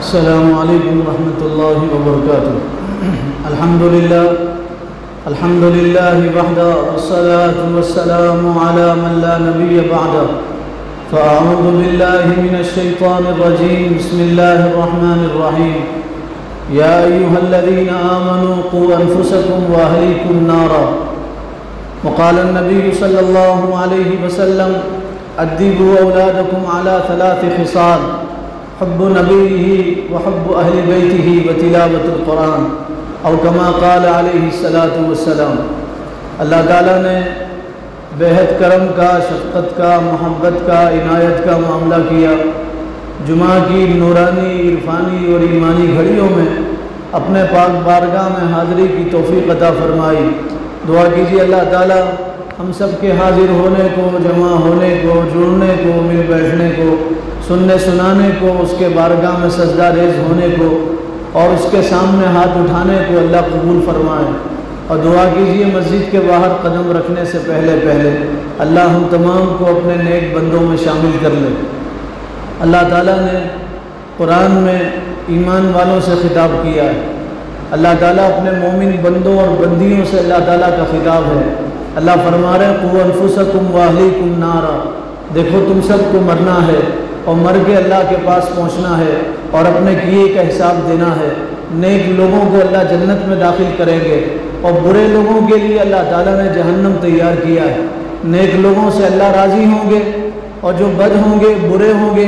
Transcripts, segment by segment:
السلام علیکم ورحمۃ اللہ وبرکاتہ۔ الحمد للہ وحدہ والصلاة والسلام علی من لا نبی بعدہ۔ فاعوذ باللہ من الشیطان الرجیم، بسم اللہ الرحمن الرحیم۔ یا ایہا الذین آمنوا قوا انفسکم واہلیکم نارا۔ وقال النبی صلی اللہ علیہ وسلم ادبوا اولادکم علی 3 خصال: حب نبیہ وحب اہل بیتہ وتلاوت القرآن، او کما قال علیہ الصلاۃ والسلام۔ اللہ تعالیٰ نے بےحد کرم کا، شفقت کا، محبت کا، عنایت کا معاملہ کیا۔ جمعہ کی نورانی، عرفانی اور ایمانی گھڑیوں میں اپنے پاک بارگاہ میں حاضری کی توفیق عطا فرمائی۔ دعا کیجیے اللہ تعالیٰ ہم سب کے حاضر ہونے کو، جمع ہونے کو، جڑنے کو، مل بیٹھنے کو، سننے سنانے کو، اس کے بارگاہ میں سجدہ ریز ہونے کو اور اس کے سامنے ہاتھ اٹھانے کو اللہ قبول فرمائے۔ اور دعا کیجیے مسجد کے باہر قدم رکھنے سے پہلے اللہ ہم تمام کو اپنے نیک بندوں میں شامل کر لے۔ اللہ تعالیٰ نے قرآن میں ایمان والوں سے خطاب کیا ہے۔ اللہ تعالیٰ اپنے مومن بندوں اور بندیوں سے اللہ تعالیٰ کا خطاب ہے۔ اللہ فرما رہے ہیں قوا انفسکم واہلیکم نارا۔ دیکھو تم سب کو مرنا ہے اور مر کے اللہ کے پاس پہنچنا ہے اور اپنے کیے کا حساب دینا ہے۔ نیک لوگوں کو اللہ جنت میں داخل کریں گے اور برے لوگوں کے لیے اللہ تعالیٰ نے جہنم تیار کیا ہے۔ نیک لوگوں سے اللہ راضی ہوں گے اور جو بد ہوں گے، برے ہوں گے،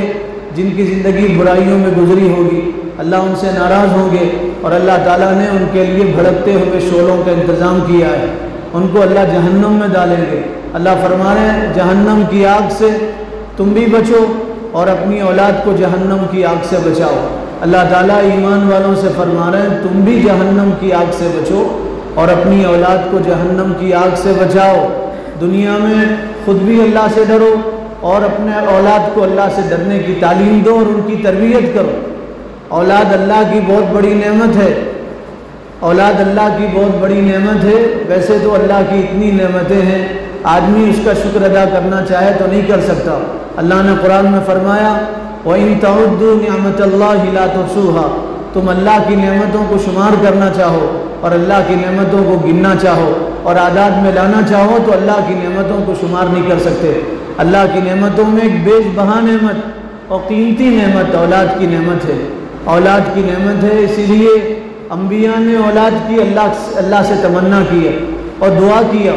جن کی زندگی برائیوں میں گزری ہوگی، اللہ ان سے ناراض ہوں گے اور اللہ تعالیٰ نے ان کے لیے بھڑکتے ہوئے شعلوں کا انتظام کیا ہے۔ ان کو اللہ جہنم میں ڈالیں گے۔ اللہ فرما رہے ہیں جہنم کی آگ سے تم بھی بچو اور اپنی اولاد کو جہنم کی آگ سے بچاؤ۔ اللہ تعالیٰ ایمان والوں سے فرما رہے ہیں تم بھی جہنم کی آگ سے بچو اور اپنی اولاد کو جہنم کی آگ سے بچاؤ۔ دنیا میں خود بھی اللہ سے ڈرو اور اپنے اولاد کو اللہ سے ڈرنے کی تعلیم دو اور ان کی تربیت کرو۔ اولاد اللہ کی بہت بڑی نعمت ہے۔ اولاد اللہ کی بہت بڑی نعمت ہے۔ ویسے تو اللہ کی اتنی نعمتیں ہیں، آدمی اس کا شکر ادا کرنا چاہے تو نہیں کر سکتا۔ اللہ نے قرآن میں فرمایا وَإِن تَعُدُّوا نِعْمَةَ اللَّهِ لَا تُحْصُوهَا۔ تم اللہ کی نعمتوں کو شمار کرنا چاہو اور اللہ کی نعمتوں کو گننا چاہو اور اعداد میں لانا چاہو تو اللہ کی نعمتوں کو شمار نہیں کر سکتے۔ اللہ کی نعمتوں میں ایک بیش بہا نعمت اور قیمتی نعمت اولاد کی نعمت ہے۔ اولاد کی نعمت ہے، اسی لیے انبیاء نے اولاد کی اللہ سے تمنا کی اور دعا کیا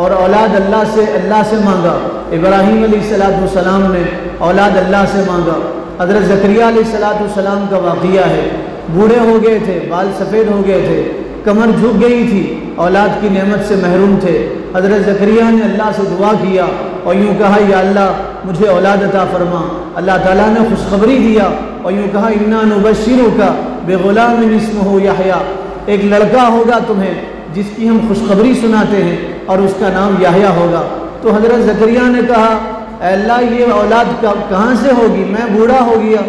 اور اولاد اللہ سے مانگا۔ ابراہیم علیہ السلام نے اولاد اللہ سے مانگا۔ حضرت زکریا علیہ السلام کا واقعہ ہے، بوڑھے ہو گئے تھے، بال سفید ہو گئے تھے، کمر جھک گئی تھی، اولاد کی نعمت سے محروم تھے۔ حضرت زکریا نے اللہ سے دعا کیا اور یوں کہا یا اللہ مجھے اولاد عطا فرما۔ اللہ تعالیٰ نے خوشخبری دیا اور یوں کہا انا نبشرک بغلام اسمہ یحییٰ، ایک لڑکا ہوگا تمہیں جس کی ہم خوشخبری سناتے ہیں اور اس کا نام یحییٰ ہوگا۔ تو حضرت زکریا نے کہا اے اللہ یہ اولاد کہاں سے ہوگی؟ میں بوڑھا ہو گیا،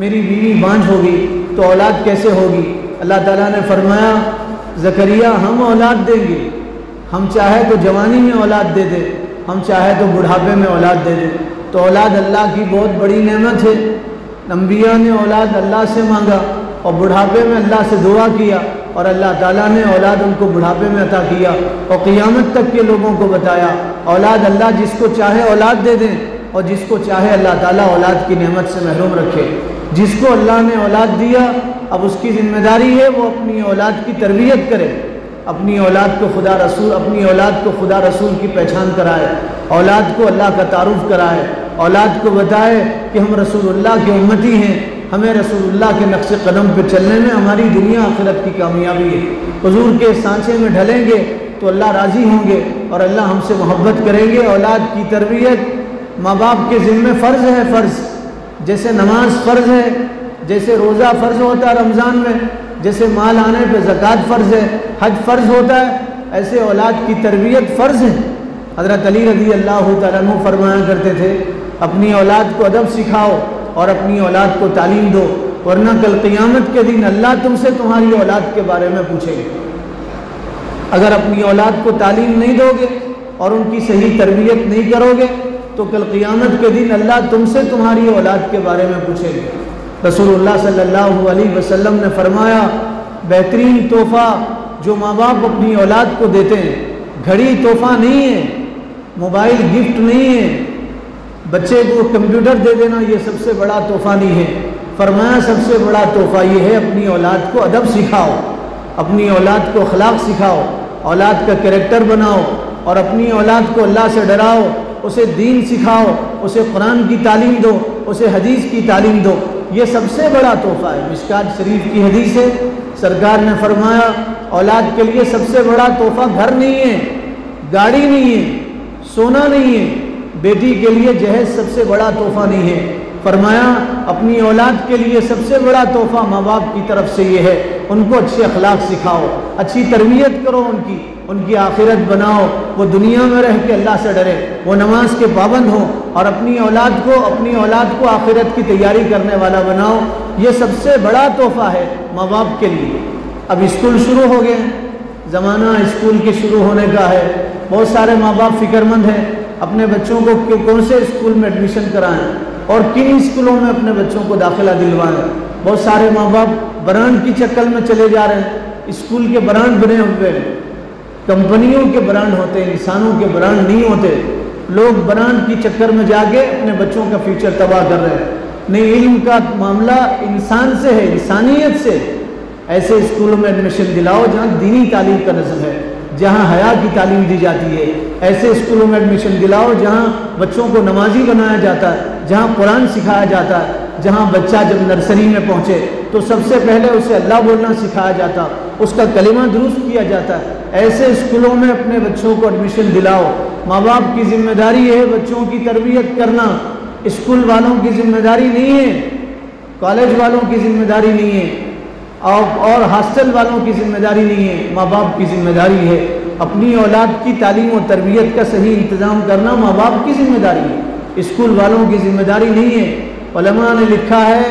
میری بیوی بانجھ ہوگی، تو اولاد کیسے ہوگی؟ اللہ تعالیٰ نے فرمایا زکریا ہم اولاد دیں گے، ہم چاہے تو جوانی میں اولاد دے دیں، ہم چاہے تو بڑھاپے میں اولاد دے دیں۔ تو اولاد اللہ کی بہت بڑی نعمت ہے۔ انبیاء نے اولاد اللہ سے مانگا اور بڑھاپے میں اللہ سے دعا کیا اور اللہ تعالیٰ نے اولاد ان کو بڑھاپے میں عطا کیا اور قیامت تک کے لوگوں کو بتایا اولاد اللہ جس کو چاہے اولاد دے دیں اور جس کو چاہے اللہ تعالیٰ اولاد کی نعمت سے محروم رکھے۔ جس کو اللہ نے اولاد دیا اب اس کی ذمہ داری ہے وہ اپنی اولاد کی تربیت کرے، اپنی اولاد کو خدا رسول کی پہچان کرائے، اولاد کو اللہ کا تعارف کرائے، اولاد کو بتائے کہ ہم رسول اللہ کے امتی ہیں، ہمیں رسول اللہ کے نقش قدم پہ چلنے میں ہماری دنیا آخرت کی کامیابی ہے۔ حضور کے سانچے میں ڈھلیں گے تو اللہ راضی ہوں گے اور اللہ ہم سے محبت کریں گے۔ اولاد کی تربیت ماں باپ کے ذمہ فرض ہے، فرض جیسے نماز فرض ہے، جیسے روزہ فرض ہوتا ہے رمضان میں، جیسے مال آنے پہ زکوٰۃ فرض ہے، حج فرض ہوتا ہے، ایسے اولاد کی تربیت فرض ہے۔ حضرت علی رضی اللہ تعالیٰ عنہ فرمایا کرتے تھے اپنی اولاد کو ادب سکھاؤ اور اپنی اولاد کو تعلیم دو، ورنہ کل قیامت کے دن اللہ تم سے تمہاری اولاد کے بارے میں پوچھے گے۔ اگر اپنی اولاد کو تعلیم نہیں دو گے اور ان کی صحیح تربیت نہیں کرو گے تو کل قیامت کے دن اللہ تم سے تمہاری اولاد کے بارے میں پوچھے گے۔ رسول اللہ صلی اللہ علیہ وسلم نے فرمایا بہترین تحفہ جو ماں باپ اپنی اولاد کو دیتے ہیں، گھڑی تحفہ نہیں ہے، موبائل گفٹ نہیں ہے، بچے کو کمپیوٹر دے دینا یہ سب سے بڑا تحفہ نہیں ہے۔ فرمایا سب سے بڑا تحفہ یہ ہے اپنی اولاد کو ادب سکھاؤ، اپنی اولاد کو اخلاق سکھاؤ، اولاد کا کریکٹر بناؤ، اور اپنی اولاد کو اللہ سے ڈراؤ، اسے دین سکھاؤ، اسے قرآن کی تعلیم دو، اسے حدیث کی تعلیم دو، یہ سب سے بڑا تحفہ ہے۔ مشکات شریف کی حدیث ہے، سرکار نے فرمایا اولاد کے لیے سب سے بڑا تحفہ گھر نہیں ہے، گاڑی نہیں ہے، سونا نہیں ہے، بیٹی کے لیے جہیز سب سے بڑا تحفہ نہیں ہے۔ فرمایا اپنی اولاد کے لیے سب سے بڑا تحفہ ماں باپ کی طرف سے یہ ہے ان کو اچھے اخلاق سکھاؤ، اچھی تربیت کرو، ان کی آخرت بناؤ، وہ دنیا میں رہ کے اللہ سے ڈرے، وہ نماز کے پابند ہوں، اور اپنی اولاد کو آخرت کی تیاری کرنے والا بناؤ۔ یہ سب سے بڑا تحفہ ہے ماں باپ کے لیے۔ اب اسکول شروع ہو گئے ہیں، زمانہ اسکول کے شروع ہونے کا ہے، بہت سارے ماں باپ فکر مند ہیں اپنے بچوں کو کون سے اسکول میں ایڈمیشن کرائیں اور کن اسکولوں میں اپنے بچوں کو داخلہ دلوائیں۔ بہت سارے ماں باپ برانڈ کی شکل میں چلے جا رہے ہیں، اسکول کے برانڈ بنے ہوئے ہیں، کمپنیوں کے برانڈ ہوتے ہیں، انسانوں کے برانڈ نہیں ہوتے۔ لوگ برانڈ کی چکر میں جا کے اپنے بچوں کا فیوچر تباہ کر رہے ہیں۔ نہیں، علم کا معاملہ انسان سے ہے، انسانیت سے۔ ایسے اسکولوں میں ایڈمیشن دلاؤ جہاں دینی تعلیم کا نظم ہے، جہاں حیا کی تعلیم دی جاتی ہے۔ ایسے اسکولوں میں ایڈمیشن دلاؤ جہاں بچوں کو نمازی بنایا جاتا ہے، جہاں قرآن سکھایا جاتا ہے، جہاں بچہ جب نرسری میں پہنچے تو سب سے پہلے اسے اللہ بولنا سکھایا جاتا، اس کا کلمہ درست کیا جاتا ہے۔ ایسے اسکولوں میں اپنے بچوں کو ایڈمیشن دلاؤ۔ ماں باپ کی ذمہ داری ہے بچوں کی تربیت کرنا، اسکول والوں کی ذمہ داری نہیں ہے، کالج والوں کی ذمہ داری نہیں ہے، اور ہاسٹل والوں کی ذمہ داری نہیں ہے، ماں باپ کی ذمہ داری ہے۔ اپنی اولاد کی تعلیم و تربیت کا صحیح انتظام کرنا ماں باپ کی ذمہ داری ہے، اسکول والوں کی ذمہ داری نہیں ہے۔ علماء نے لکھا ہے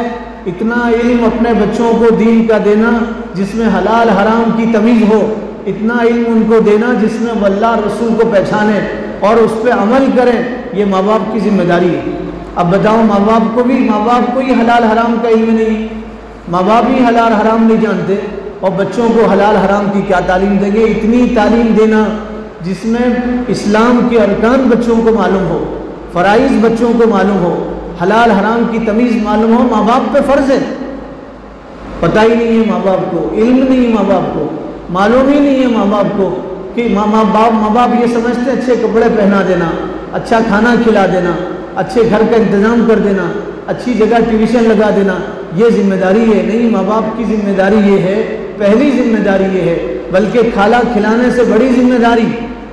اتنا علم اپنے بچوں کو دین کا دینا جس میں حلال حرام کی تمیز ہو، اتنا علم ان کو دینا جس میں وہ اللہ رسول کو پہچانے اور اس پہ عمل کریں، یہ ماں باپ کی ذمہ داری ہے۔ اب بتاؤ ماں باپ کو ہی حلال حرام کا علم نہیں، ماں باپ ہی حلال حرام نہیں جانتے، اور بچوں کو حلال حرام کی کیا تعلیم دیں گے؟ اتنی تعلیم دینا جس میں اسلام کے ارکان بچوں کو معلوم ہو، فرائض بچوں کو معلوم ہو، حلال حرام کی تمیز معلوم ہو، ماں باپ پہ فرض ہے۔ پتہ ہی نہیں ہے ماں باپ کو، علم نہیں ہے ماں باپ کو، معلوم ہی نہیں ہے ماں باپ کو کہ ماں باپ یہ سمجھتے ہیں اچھے کپڑے پہنا دینا، اچھا کھانا کھلا دینا، اچھے گھر کا انتظام کر دینا، اچھی جگہ ٹیوشن لگا دینا، یہ ذمہ داری ہے۔ نہیں، ماں باپ کی ذمہ داری یہ ہے، پہلی ذمہ داری یہ ہے، بلکہ کھانا کھلانے سے بڑی ذمہ داری،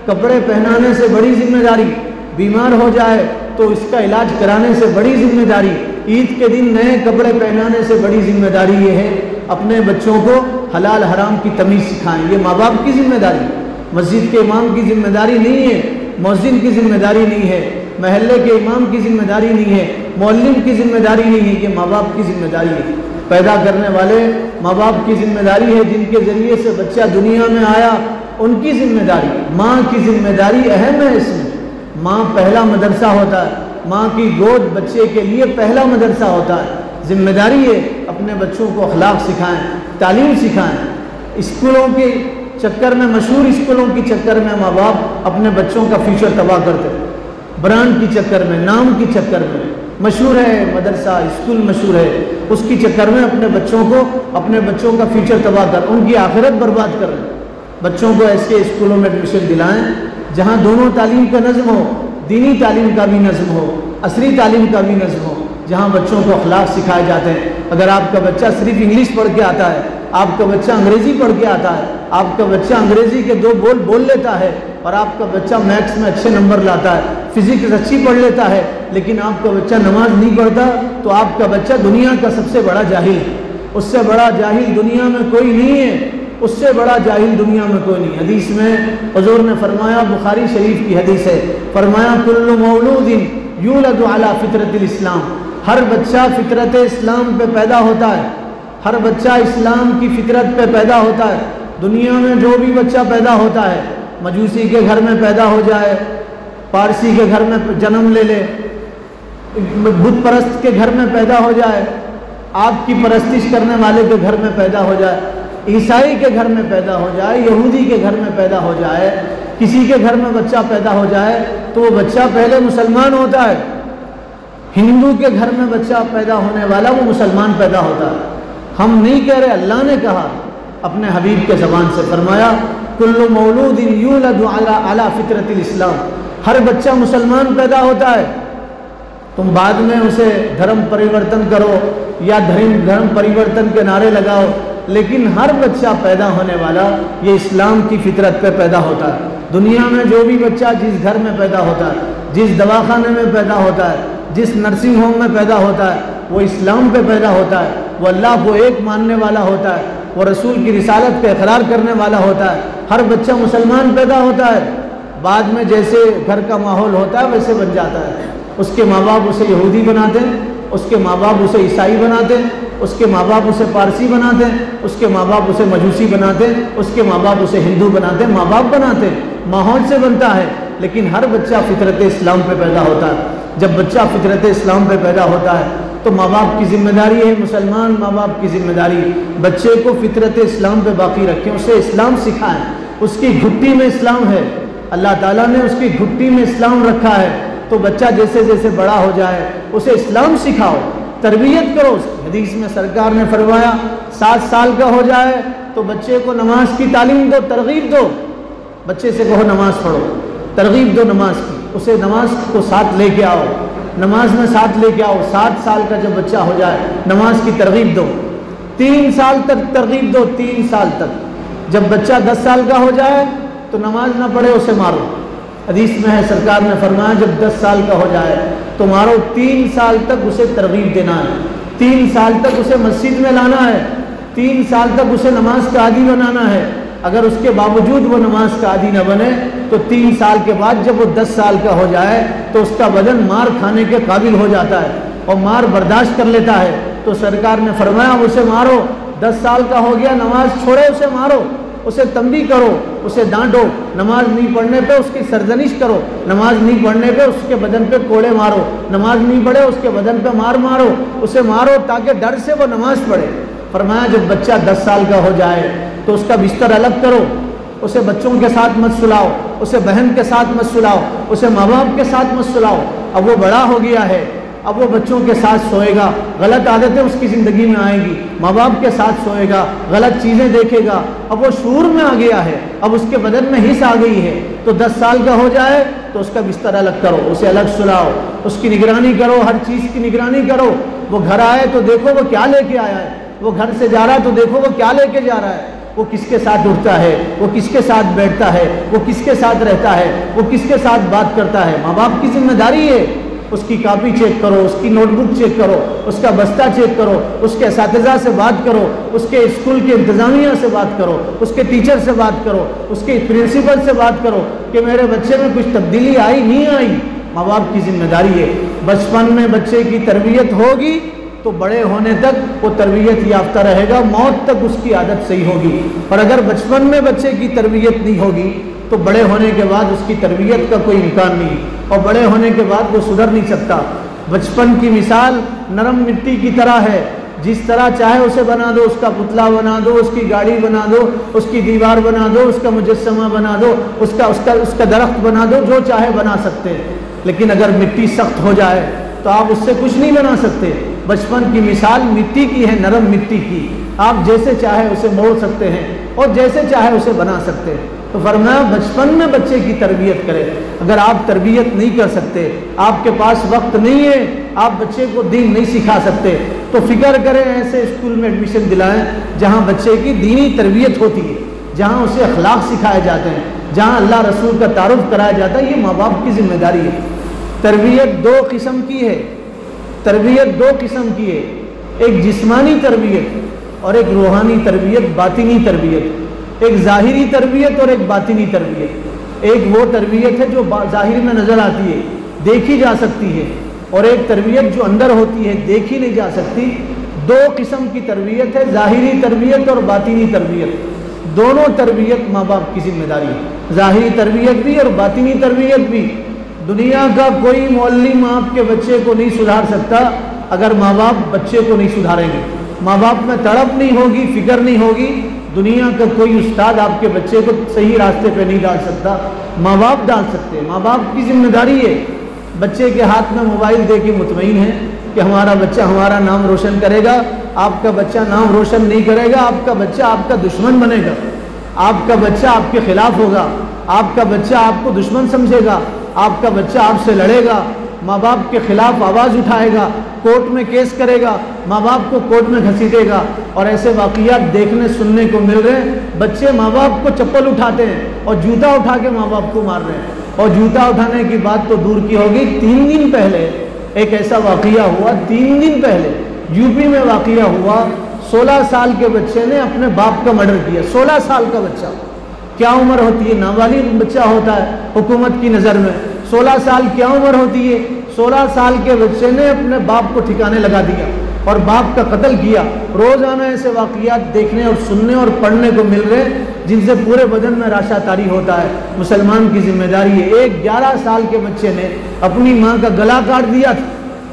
کپڑے پہنانے سے بڑی ذمہ داری، بیمار ہو جائے تو اس کا علاج کرانے سے بڑی ذمہ داری، عید کے دن نئے کپڑے پہنانے سے بڑی ذمہ داری یہ ہے اپنے بچوں کو حلال حرام کی تمیز سکھائیں، یہ ماں باپ کی ذمہ داری۔ مسجد کے امام کی ذمہ داری نہیں ہے، مؤذن کی ذمہ داری نہیں ہے، محلے کے امام کی ذمہ داری نہیں ہے، معلم کی ذمہ داری نہیں ہے، یہ ماں باپ کی ذمہ داری ہے۔ پیدا کرنے والے ماں باپ کی ذمہ داری ہے، جن کے ذریعے سے بچہ دنیا میں آیا ان کی ذمہ داری، ماں کی ذمہ داری اہم ہے۔ اس میں ماں پہلا مدرسہ ہوتا ہے، ماں کی گود بچے کے لیے پہلا مدرسہ ہوتا ہے۔ ذمہ داری ہے اپنے بچوں کو اخلاق سکھائیں، تعلیم سکھائیں۔ اسکولوں کے چکر میں، مشہور اسکولوں کی چکر میں ماں باپ اپنے بچوں کا فیوچر تباہ کرتے ہیں، برانڈ کی چکر میں، نام کی چکر میں، مشہور ہے مدرسہ، اسکول مشہور ہے، اس کی چکر میں اپنے بچوں کا فیوچر تباہ کر ان کی آخرت برباد کر رہے ہیں۔ بچوں کو ایسے اسکولوں میں ایڈمیشن دلائیں جہاں دونوں تعلیم کا نظم ہو، دینی تعلیم کا بھی نظم ہو، عصری تعلیم کا بھی نظم ہو، جہاں بچوں کو اخلاق سکھائے جاتے ہیں۔ اگر آپ کا بچہ صرف انگلش پڑھ کے آتا ہے، آپ کا بچہ انگریزی پڑھ کے آتا ہے، آپ کا بچہ انگریزی کے 2 بول لیتا ہے، اور آپ کا بچہ میتھس میں اچھے نمبر لاتا ہے، فزکس اچھی پڑھ لیتا ہے، لیکن آپ کا بچہ نماز نہیں پڑھتا، تو آپ کا بچہ دنیا کا سب سے بڑا جاہل ہے۔ اس سے بڑا جاہل دنیا میں کوئی نہیں ہے، اس سے بڑا جاہل دنیا میں کوئی نہیں۔ حدیث میں حضور نے فرمایا، بخاری شریف کی حدیث ہے، فرمایا کل مولود یولد علی فطرت الاسلام، ہر بچہ فطرت اسلام پہ پیدا ہوتا ہے، ہر بچہ اسلام کی فطرت پہ پیدا ہوتا ہے۔ دنیا میں جو بھی بچہ پیدا ہوتا ہے، مجوسی کے گھر میں پیدا ہو جائے، پارسی کے گھر میں جنم لے لے، بت پرست کے گھر میں پیدا ہو جائے، آپ کی پرستش کرنے والے کے گھر میں پیدا ہو جائے، عیسائی کے گھر میں پیدا ہو جائے، یہودی کے گھر میں پیدا ہو جائے، کسی کے گھر میں بچہ پیدا ہو جائے تو وہ بچہ پہلے مسلمان ہوتا ہے۔ ہندو کے گھر میں بچہ پیدا ہونے والا وہ مسلمان پیدا ہوتا ہے۔ ہم نہیں کہہ رہے، اللہ نے کہا اپنے حبیب کے زبان سے، فرمایا کل مولود یولد علی فطرت الاسلام، ہر بچہ مسلمان پیدا ہوتا ہے۔ تم بعد میں اسے دھرم پریورتن کرو یا دھرم پریورتن کے نعرے لگاؤ، لیکن ہر بچہ پیدا ہونے والا یہ اسلام کی فطرت پہ پیدا ہوتا ہے۔ دنیا میں جو بھی بچہ جس گھر میں پیدا ہوتا ہے، جس دواخانے میں پیدا ہوتا ہے، جس نرسنگ ہوم میں پیدا ہوتا ہے، وہ اسلام پہ پیدا ہوتا ہے، وہ اللہ کو ایک ماننے والا ہوتا ہے، وہ رسول کی رسالت پہ اقرار کرنے والا ہوتا ہے۔ ہر بچہ مسلمان پیدا ہوتا ہے، بعد میں جیسے گھر کا ماحول ہوتا ہے ویسے بن جاتا ہے۔ اس کے ماں باپ اسے یہودی بناتے ہیں، اس کے ماں باپ اسے عیسائی بناتے ہیں، اس کے ماں باپ اسے پارسی بناتے ہیں، اس کے ماں باپ اسے مجوسی بناتے ہیں، اس کے ماں باپ اسے ہندو بناتے ہیں، ماں باپ بناتے ہیں، ماحول سے بنتا ہے۔ لیکن ہر بچہ فطرت اسلام پہ پیدا ہوتا ہے۔ جب بچہ فطرت اسلام پہ پیدا ہوتا ہے تو ماں باپ کی ذمہ داری ہے، مسلمان ماں باپ کی ذمہ داری بچے کو فطرت اسلام پہ باقی رکھیں، اسے اسلام سکھائیں۔ اس کی گھٹی میں اسلام ہے، اللہ تعالیٰ نے اس کی گھٹی میں اسلام رکھا ہے، تو بچہ جیسے جیسے بڑا ہو جائے اسے اسلام سکھاؤ، تربیت کرو۔ حدیث میں سرکار نے فرمایا 7 سال کا ہو جائے تو بچے کو نماز کی تعلیم دو، ترغیب دو، بچے سے کہو نماز پڑھو، ترغیب دو نماز کی، اسے نماز کو ساتھ لے کے آؤ، نماز میں ساتھ لے کے آؤ۔ 7 سال کا جب بچہ ہو جائے نماز کی ترغیب دو، 3 سال تک ترغیب دو، 3 سال تک۔ جب بچہ 10 سال کا ہو جائے تو نماز نہ پڑھے اسے مارو۔ حدیث میں ہے سرکار نے فرمایا جب 10 سال کا ہو جائے تو مارو، 3 سال تک اسے ترغیب دینا ہے، 3 سال تک اسے مسجد میں لانا ہے، 3 سال تک اسے نماز کا عادی بنانا ہے۔ اگر اس کے باوجود وہ نماز کا عادی نہ بنے تو 3 سال کے بعد جب وہ 10 سال کا ہو جائے تو اس کا بدن مار کھانے کے قابل ہو جاتا ہے اور مار برداشت کر لیتا ہے، تو سرکار نے فرمایا اسے مارو۔ 10 سال کا ہو گیا، نماز چھوڑے اسے مارو، اسے تنبیہ کرو، اسے ڈانٹو، نماز نہیں پڑھنے پہ اس کی سرزنش کرو، نماز نہیں پڑھنے پہ اس کے بدن پہ کوڑے مارو، نماز نہیں پڑھے اس کے بدن پہ مارو، اسے مارو تاکہ ڈر سے وہ نماز پڑھے۔ فرمایا جب بچہ 10 سال کا ہو جائے تو اس کا بستر الگ کرو، اسے بچوں کے ساتھ مت سلاؤ، اسے بہن کے ساتھ مت سلاؤ، اسے ماں باپ کے ساتھ مت سلاؤ۔ اب وہ بڑا ہو گیا ہے، اب وہ بچوں کے ساتھ سوئے گا، غلط عادتیں اس کی زندگی میں آئیں گی، ماں باپ کے ساتھ سوئے گا، غلط چیزیں دیکھے گا، اب وہ شعور میں آ گیا ہے، اب اس کے بدن میں حس آ گئی ہے، تو 10 سال کا ہو جائے تو اس کا بستر الگ کرو، اسے الگ سلاؤ، اس کی نگرانی کرو، ہر چیز کی نگرانی کرو۔ وہ گھر آئے تو دیکھو وہ کیا لے کے آیا ہے، وہ گھر سے جا رہا ہے تو دیکھو وہ کیا لے کے جا رہا ہے، وہ کس کے ساتھ اٹھتا ہے، وہ کس کے ساتھ بیٹھتا ہے، وہ کس کے ساتھ رہتا ہے، وہ کس کے ساتھ بات کرتا ہے۔ ماں باپ کی ذمہ داری ہے، اس کی کاپی چیک کرو، اس کی نوٹ بک چیک کرو، اس کا بستہ چیک کرو، اس کے اساتذہ سے بات کرو، اس کے اسکول کے انتظامیہ سے بات کرو، اس کے ٹیچر سے بات کرو، اس کے پرنسپل سے بات کرو کہ میرے بچے میں کچھ تبدیلی آئی نہیں آئی۔ ماں باپ کی ذمہ داری ہے۔ بچپن میں بچے کی تربیت ہوگی تو بڑے ہونے تک وہ تربیت یافتہ رہے گا، موت تک اس کی عادت صحیح ہوگی۔ اور اگر بچپن میں بچے کی تربیت نہیں ہوگی تو بڑے ہونے کے بعد اس کی تربیت کا کوئی امکان نہیں، اور بڑے ہونے کے بعد وہ سدھر نہیں سکتا۔ بچپن کی مثال نرم مٹی کی طرح ہے، جس طرح چاہے اسے بنا دو، اس کا پتلا بنا دو، اس کی گاڑی بنا دو، اس کی دیوار بنا دو، اس کا مجسمہ بنا دو، اس کا درخت بنا دو، جو چاہے بنا سکتے ہیں۔ لیکن اگر مٹی سخت ہو جائے تو آپ اس سے کچھ نہیں بنا سکتے۔ بچپن کی مثال مٹی کی ہے، نرم مٹی کی، آپ جیسے چاہے اسے موڑ سکتے ہیں اور جیسے چاہے اسے بنا سکتے ہیں۔ تو فرمایا بچپن میں بچے کی تربیت کرے۔ اگر آپ تربیت نہیں کر سکتے، آپ کے پاس وقت نہیں ہے، آپ بچے کو دین نہیں سکھا سکتے، تو فکر کریں ایسے اسکول میں ایڈمیشن دلائیں جہاں بچے کی دینی تربیت ہوتی ہے، جہاں اسے اخلاق سکھائے جاتے ہیں، جہاں اللہ رسول کا تعارف کرایا جاتا ہے۔ یہ ماں باپ کی ذمہ داری ہے۔ تربیت 2 قسم کی ہے، تربیت 2 قسم کی ہے، ایک جسمانی تربیت اور ایک روحانی تربیت، باطنی تربیت، ایک ظاہری تربیت اور ایک باطنی تربیت۔ ایک وہ تربیت ہے جو ظاہر میں نظر آتی ہے، دیکھی جا سکتی ہے، اور ایک تربیت جو اندر ہوتی ہے، دیکھی نہیں جا سکتی۔ 2 قسم کی تربیت ہے، ظاہری تربیت اور باطنی تربیت۔ دونوں تربیت ماں باپ کی ذمہ داری ہے، ظاہری تربیت بھی اور باطنی تربیت بھی۔ دنیا کا کوئی معلم آپ کے بچے کو نہیں سدھار سکتا اگر ماں باپ بچے کو نہیں سدھاریں گے، ماں باپ میں تڑپ نہیں ہوگی، فکر نہیں ہوگی، دنیا کا کوئی استاد آپ کے بچے کو صحیح راستے پہ نہیں ڈال سکتا، ماں باپ ڈال سکتے ہیں۔ ماں باپ کی ذمہ داری ہے، بچے کے ہاتھ میں موبائل دے کے مطمئن ہے کہ ہمارا بچہ ہمارا نام روشن کرے گا۔ آپ کا بچہ نام روشن نہیں کرے گا، آپ کا بچہ آپ کا دشمن بنے گا، آپ کا بچہ آپ کے خلاف ہوگا، آپ کا بچہ آپ کو دشمن سمجھے گا، آپ کا بچہ آپ سے لڑے گا، ماں باپ کے خلاف آواز اٹھائے گا، کورٹ میں کیس کرے گا، ماں باپ کو کورٹ میں گھسیٹے گا۔ اور ایسے واقعات دیکھنے سننے کو مل رہے ہیں، بچے ماں باپ کو چپل اٹھاتے ہیں اور جوتا اٹھا کے ماں باپ کو مار رہے ہیں۔ اور جوتا اٹھانے کی بات تو دور کی ہوگی، 3 دن پہلے ایک ایسا واقعہ ہوا، 3 دن پہلے یو پی میں واقعہ ہوا، 16 سال کے بچے نے اپنے باپ کا مرڈر کیا۔ 16 سال کا بچہ، کیا عمر ہوتی ہے؟ نابالغ بچہ ہوتا ہے حکومت کی نظر میں۔ 16 سال کیا عمر ہوتی ہے؟ 16 سال کے بچے نے اپنے باپ کو ٹھکانے لگا دیا اور باپ کا قتل کیا۔ روزانہ ایسے واقعات دیکھنے اور سننے اور پڑھنے کو مل رہے ہیں جن سے پورے بدن میں راشا طاری ہوتا ہے۔ مسلمان کی ذمہ داری ہے۔ ایک 11 سال کے بچے نے اپنی ماں کا گلا کاٹ دیا تھا،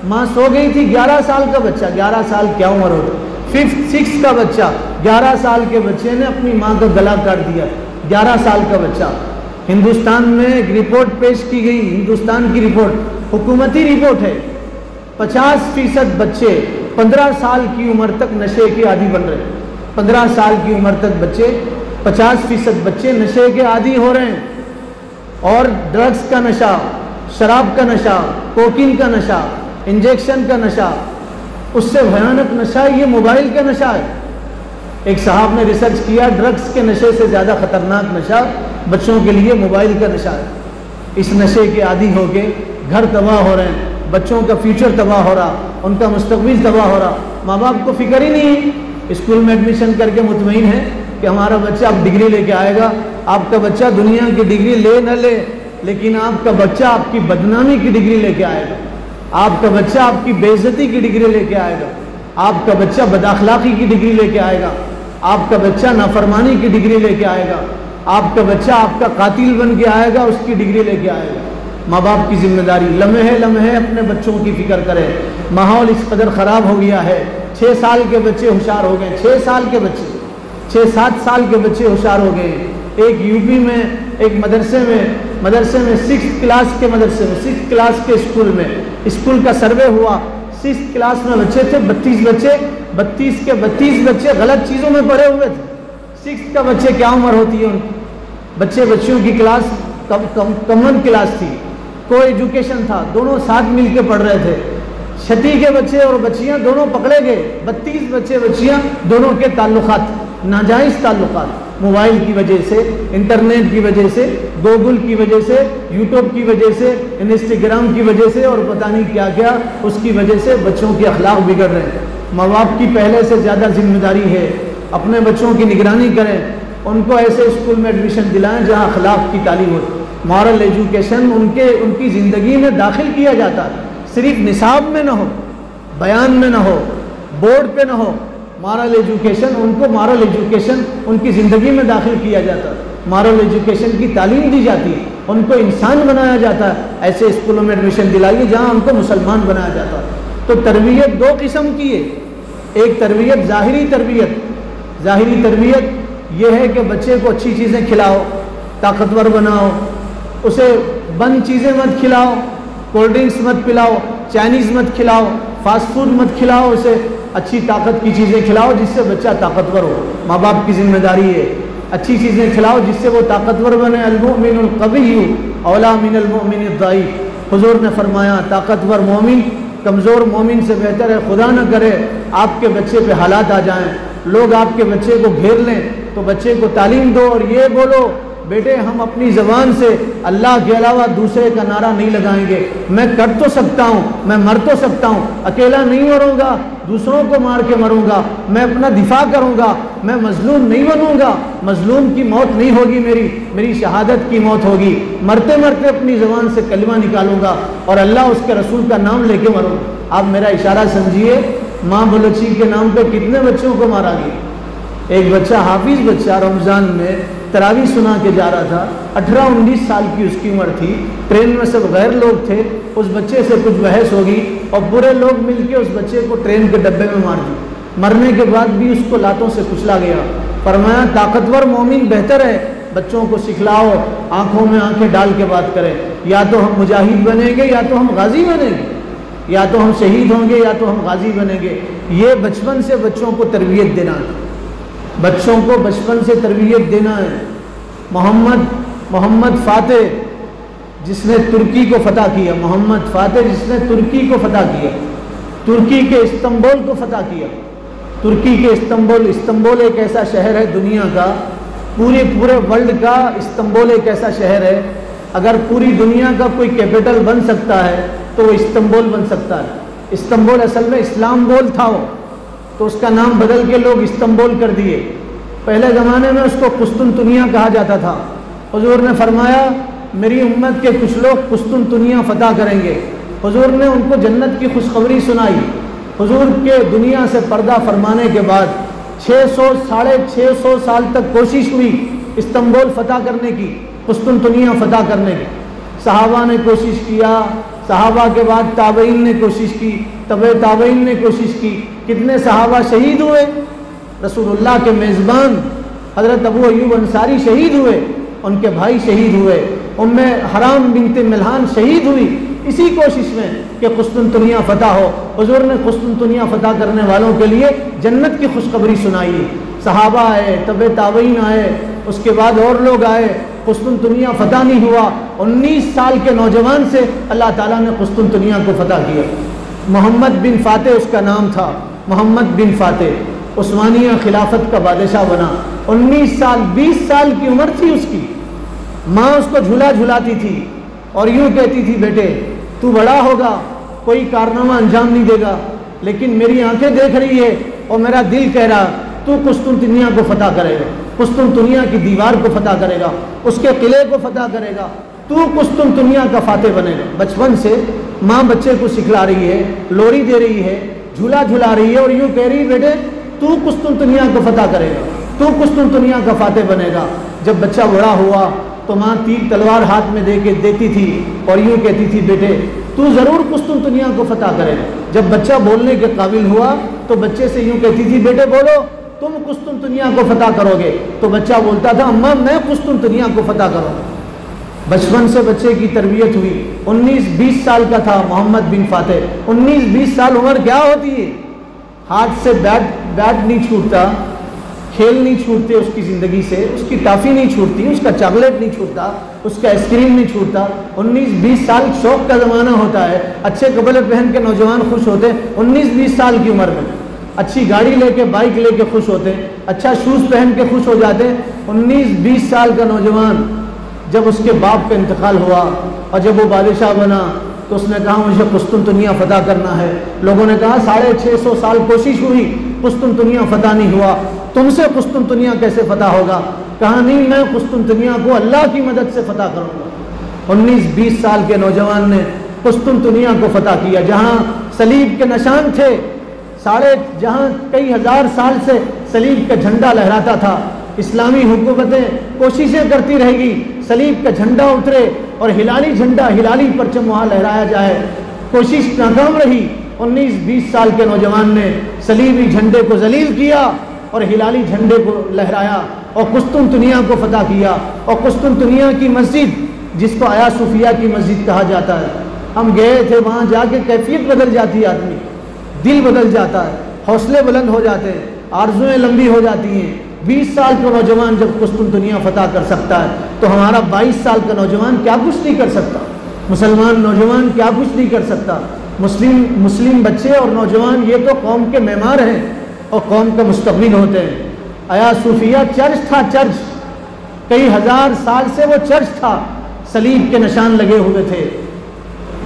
ماں سو گئی تھی، 11 سال کا بچہ، 11 سال کیا عمر ہوتا ہے؟ 5th 6th کا بچہ، 11 سال کے بچے نے اپنی ماں کا گلا کاٹ دیا، 11 سال کا بچہ۔ ہندوستان میں ایک رپورٹ پیش کی گئی، ہندوستان کی رپورٹ، حکومتی رپورٹ ہے، 50% بچے 15 سال کی عمر تک نشے کے عادی بن رہے ہیں۔ 15 سال کی عمر تک بچے، 50% بچے نشے کے عادی ہو رہے ہیں۔ اور ڈرگز کا نشہ، شراب کا نشہ، کوکین کا نشہ، انجیکشن کا نشہ، اس سے بھیانک نشہ یہ موبائل کا نشہ ہے۔ ایک صاحب نے ریسرچ کیا، ڈرگز کے نشے سے زیادہ خطرناک نشہ بچوں کے لیے موبائل کا نشہ ہے۔ اس نشے کے عادی ہو کے گھر تباہ ہو رہے ہیں، بچوں کا فیوچر تباہ ہو رہا، ان کا مستقبل تباہ ہو رہا۔ ماں باپ کو فکر ہی نہیں ہے، اسکول میں ایڈمیشن کر کے مطمئن ہے کہ ہمارا بچہ اب ڈگری لے کے آئے گا۔ آپ کا بچہ دنیا کی ڈگری لے نہ لے، لیکن آپ کا بچہ آپ کی بدنامی کی ڈگری لے کے آئے گا، آپ کا بچہ آپ کی بے عزتی کی ڈگری لے کے آئے گا، آپ کا بچہ بداخلاقی کی ڈگری لے کے آئے گا، آپ کا بچہ نافرمانی کی ڈگری لے کے آئے گا، آپ کا بچہ آپ کا قاتل بن کے آئے گا، اس کی ڈگری لے کے آئے گا۔ ماں باپ کی ذمہ داری، لمحے لمحے اپنے بچوں کی فکر کرے۔ ماحول اس قدر خراب ہو گیا ہے، 6 سال کے بچے ہوشیار ہو گئے، 6 سال کے بچے، 6-7 سال کے بچے ہوشیار ہو گئے۔ ایک یو پی میں ایک مدرسے میں 6th کلاس کے مدرسے میں 6th کلاس کے اسکول کا سروے ہوا، 6th کلاس میں بچے تھے، 32 بچے، 32 کے 32 بچے غلط چیزوں میں پڑے ہوئے تھے۔ 6th کا بچے کیا عمر ہوتی ہے ان کی؟ بچیوں کی کلاس کمن کلاس تھی، کو ایجوکیشن تھا، دونوں ساتھ مل کے پڑھ رہے تھے۔ 6 کے بچے اور بچیاں دونوں پکڑے گئے، 32 بچے بچیاں دونوں کے تعلقات، ناجائز تعلقات، موبائل کی وجہ سے، انٹرنیٹ کی وجہ سے، گوگل کی وجہ سے، یوٹیوب کی وجہ سے، انسٹاگرام کی وجہ سے، اور پتہ نہیں کیا کیا، اس کی وجہ سے بچوں کے اخلاق بگڑ رہے ہیں۔ ماں باپ کی پہلے سے زیادہ ذمہ داری ہے، اپنے بچوں کی نگرانی کریں، ان کو ایسے اسکول میں ایڈمیشن دلائیں جہاں اخلاق کی تعلیم ہو، مورل ایجوکیشن ان کی زندگی میں داخل کیا جاتا ہے، صرف نصاب میں نہ ہو، بیان میں نہ ہو، بورڈ پہ نہ ہو، مورل ایجوکیشن ان کو مورل ایجوکیشن ان کی زندگی میں داخل کیا جاتا ہے، مورل ایجوکیشن کی تعلیم دی جاتی ہے، ان کو انسان بنایا جاتا ہے۔ ایسے اسکولوں میں ایڈمیشن دلائیے جہاں ان کو مسلمان بنایا جاتا ہے۔ تو تربیت 2 قسم کی ہے، ایک تربیت ظاہری تربیت یہ ہے کہ بچے کو اچھی چیزیں کھلاؤ، طاقتور بناؤ، اسے بند چیزیں مت کھلاؤ، کولڈ ڈرنکس مت پلاؤ، چائنیز مت کھلاؤ، فاسٹ فوڈ مت کھلاؤ، اسے اچھی طاقت کی چیزیں کھلاؤ جس سے بچہ طاقتور ہو۔ ماں باپ کی ذمہ داری ہے، اچھی چیزیں کھلاؤ جس سے وہ طاقتور بنے۔ المؤمن القوی اولی من المؤمن الضعیف، حضور نے فرمایا طاقتور مومن کمزور مومن سے بہتر ہے۔ خدا نہ کرے آپ کے بچے پہ حالات آ جائیں، لوگ آپ کے بچے کو گھیر لیں، تو بچے کو تعلیم دو اور یہ بولو بیٹے ہم اپنی زبان سے اللہ کے علاوہ دوسرے کا نعرہ نہیں لگائیں گے، میں کر تو سکتا ہوں، میں مر تو سکتا ہوں، اکیلا نہیں مروں گا، دوسروں کو مار کے مروں گا، میں اپنا دفاع کروں گا، میں مظلوم نہیں بنوں گا، مظلوم کی موت نہیں ہوگی، میری شہادت کی موت ہوگی، مرتے مرتے اپنی زبان سے کلمہ نکالوں گا اور اللہ اس کے رسول کا نام لے کے مروں گا۔ آپ میرا اشارہ سمجھیے، ماں بلوچی کے نام پہ کتنے بچوں کو مارا گیا۔ ایک بچہ حافظ بچہ رمضان میں تراویح سنا کے جا رہا تھا، 18-19 سال کی اس کی عمر تھی، ٹرین میں سب غیر لوگ تھے، اس بچے سے کچھ بحث ہوگی، اور برے لوگ مل کے اس بچے کو ٹرین کے ڈبے میں مار دی. مرنے کے بعد بھی اس کو لاتوں سے کچلا گیا. فرمایا طاقتور مومن بہتر ہے بچوں کو سکھلاؤ, آنکھوں میں آنکھیں ڈال کے بات کریں, یا تو ہم مجاہد بنیں گے یا تو ہم غازی بنیں گے, یا تو ہم شہید ہوں گے یا تو ہم غازی بنیں گے. یہ بچپن سے بچوں کو تربیت دینا ہے, بچوں کو بچپن سے تربیت دینا ہے. محمد فاتح جس نے ترکی کو فتح کیا, محمد فاتح جس نے ترکی کو فتح کیا, ترکی کے استنبول کو فتح کیا. ترکی کے استنبول ایک ایسا شہر ہے دنیا کا, پورے ورلڈ کا استنبول ایک ایسا شہر ہے, اگر پوری دنیا کا کوئی کیپٹل بن سکتا ہے تو وہ استنبول بن سکتا ہے. استنبول اصل میں اسلامبول تھا وہ, تو اس کا نام بدل کے لوگ استنبول کر دیے. پہلے زمانے میں اس کو قسطنطنیہ کہا جاتا تھا. حضور نے فرمایا میری امت کے کچھ لوگ قسطنطنیہ فتح کریں گے. حضور نے ان کو جنت کی خوشخبری سنائی. حضور کے دنیا سے پردہ فرمانے کے بعد 600 سال تک کوشش ہوئی استنبول فتح کرنے کی, قسطنطنیہ فتح کرنے کی. صحابہ نے کوشش کیا, صحابہ کے بعد تابعین نے کوشش کی, تابعین نے کوشش کی. کتنے صحابہ شہید ہوئے, رسول اللہ کے میزبان حضرت ابو ایوب انصاری شہید ہوئے, ان کے بھائی شہید ہوئے, ام حرام بنت ملحان شہید ہوئی اسی کوشش میں کہ قسطنطنیہ فتح ہو. حضور نے قسطنطنیہ فتح کرنے والوں کے لیے جنت کی خوشخبری سنائی. صحابہ آئے, تابعین آئے, اس کے بعد اور لوگ آئے, قسطنطنیہ فتح نہیں ہوا. 19 سال کے نوجوان سے اللہ تعالیٰ نے قسطنطنیہ کو فتح کیا. محمد بن فاتح اس کا نام تھا, محمد بن فاتح عثمانیہ خلافت کا بادشاہ بنا. 19 سال 20 سال کی عمر تھی اس کی. ماں اس کو جھولا جھلاتی تھی اور یوں کہتی تھی بیٹے تو بڑا ہوگا کوئی کارنامہ انجام نہیں دے گا, لیکن میری آنکھیں دیکھ رہی ہے اور میرا دل کہہ رہا تو قسطنطنیہ کو فتح کرے گا, قسطنطنیہ کی دیوار کو فتح کرے گا, اس کے قلعے کو فتح کرے گا, تو قسطنطنیہ کا فاتح بنے گا. بچپن سے ماں بچے کو سکھلا رہی ہے, لوری دے رہی ہے, جھولا جھلا رہی ہے اور یوں کہہ رہی ہے بیٹے تو قسطنطنیہ کو فتح کرے گا, تو قسطنطنیہ کا فاتح بنے گا. جب بچہ بڑا ہوا تو ماں تیر تلوار ہاتھ میں دے کے دیتی تھی اور یوں کہتی تھی بیٹے تو ضرور قسطنطنیہ کو فتح کرے گا. جب بچہ بولنے کے قابل ہوا تو بچے سے یوں کہتی تھی بیٹے بولو تم قسطنطنیہ کو فتح کرو گے, تو بچہ بولتا تھا اماں میں قسطنطنیہ کو فتح کروں گا. بچپن سے بچے کی تربیت ہوئی. 19-20 سال کا تھا محمد بن فاتح. 19-20 سال عمر کیا ہوتی ہے, ہاتھ سے بیٹ نہیں چھوٹتا, کھیل نہیں چھوٹتے اس کی زندگی سے, اس کی ٹافی نہیں چھوٹتی, اس کا چاکلیٹ نہیں چھوٹتا, اس کا آئس کریم نہیں چھوٹتا. 19-20 سال شوق کا زمانہ ہوتا ہے, اچھے کپڑے پہن کے نوجوان خوش ہوتے ہیں 19-20 سال کی عمر میں, اچھی گاڑی لے کے بائک لے کے خوش ہوتے ہیں, اچھا شوز پہن کے خوش ہو جاتے ہیں. 19-20 سال کا نوجوان جب اس کے باپ کا انتقال ہوا اور جب وہ بادشاہ بنا تو اس نے کہا مجھے قسطنطنیہ فتح کرنا ہے. لوگوں نے کہا 650 سال کوشش ہوئی قسطنطنیہ فتح نہیں ہوا, تم سے قسطنطنیہ کیسے فتح ہوگا؟ کہا نہیں میں قسطنطنیہ کو اللہ کی مدد سے فتح کروں گا. 19-20 سال کے نوجوان نے قسطنطنیہ کو فتح کیا, جہاں صلیب کے نشان تھے, جہاں کئی ہزار سال سے صلیب کا جھنڈا لہراتا تھا. اسلامی حکومتیں کوششیں کرتی رہے گی صلیب کا جھنڈا اترے اور ہلالی پرچم وہاں لہرایا جائے, کوشش ناکام رہی. 19-20 سال کے نوجوان نے صلیبی جھنڈے کو ذلیل کیا اور ہلالی جھنڈے کو لہرایا اور قسطنطنیہ کو فتح کیا. اور قسطنطنیہ کی مسجد جس کو آیا صوفیہ کی مسجد کہا جاتا ہے, ہم گئے تھے وہاں جا کے کیفیت بدل جاتی ہے, آدمی دل بدل جاتا ہے, حوصلے بلند ہو جاتے ہیں, آرزویں لمبی ہو جاتی ہیں. 20 سال کا نوجوان جب قسطنطنیہ فتح کر سکتا ہے تو ہمارا 22 سال کا نوجوان کیا کچھ نہیں کر سکتا, مسلمان نوجوان کیا کچھ نہیں کر سکتا. مسلم بچے اور نوجوان یہ تو قوم کے معمار ہیں اور قوم کا مستقبل ہوتے ہیں. آیا صوفیہ چرچ تھا, چرچ کئی ہزار سال سے وہ چرچ تھا, صلیب کے نشان لگے ہوئے تھے.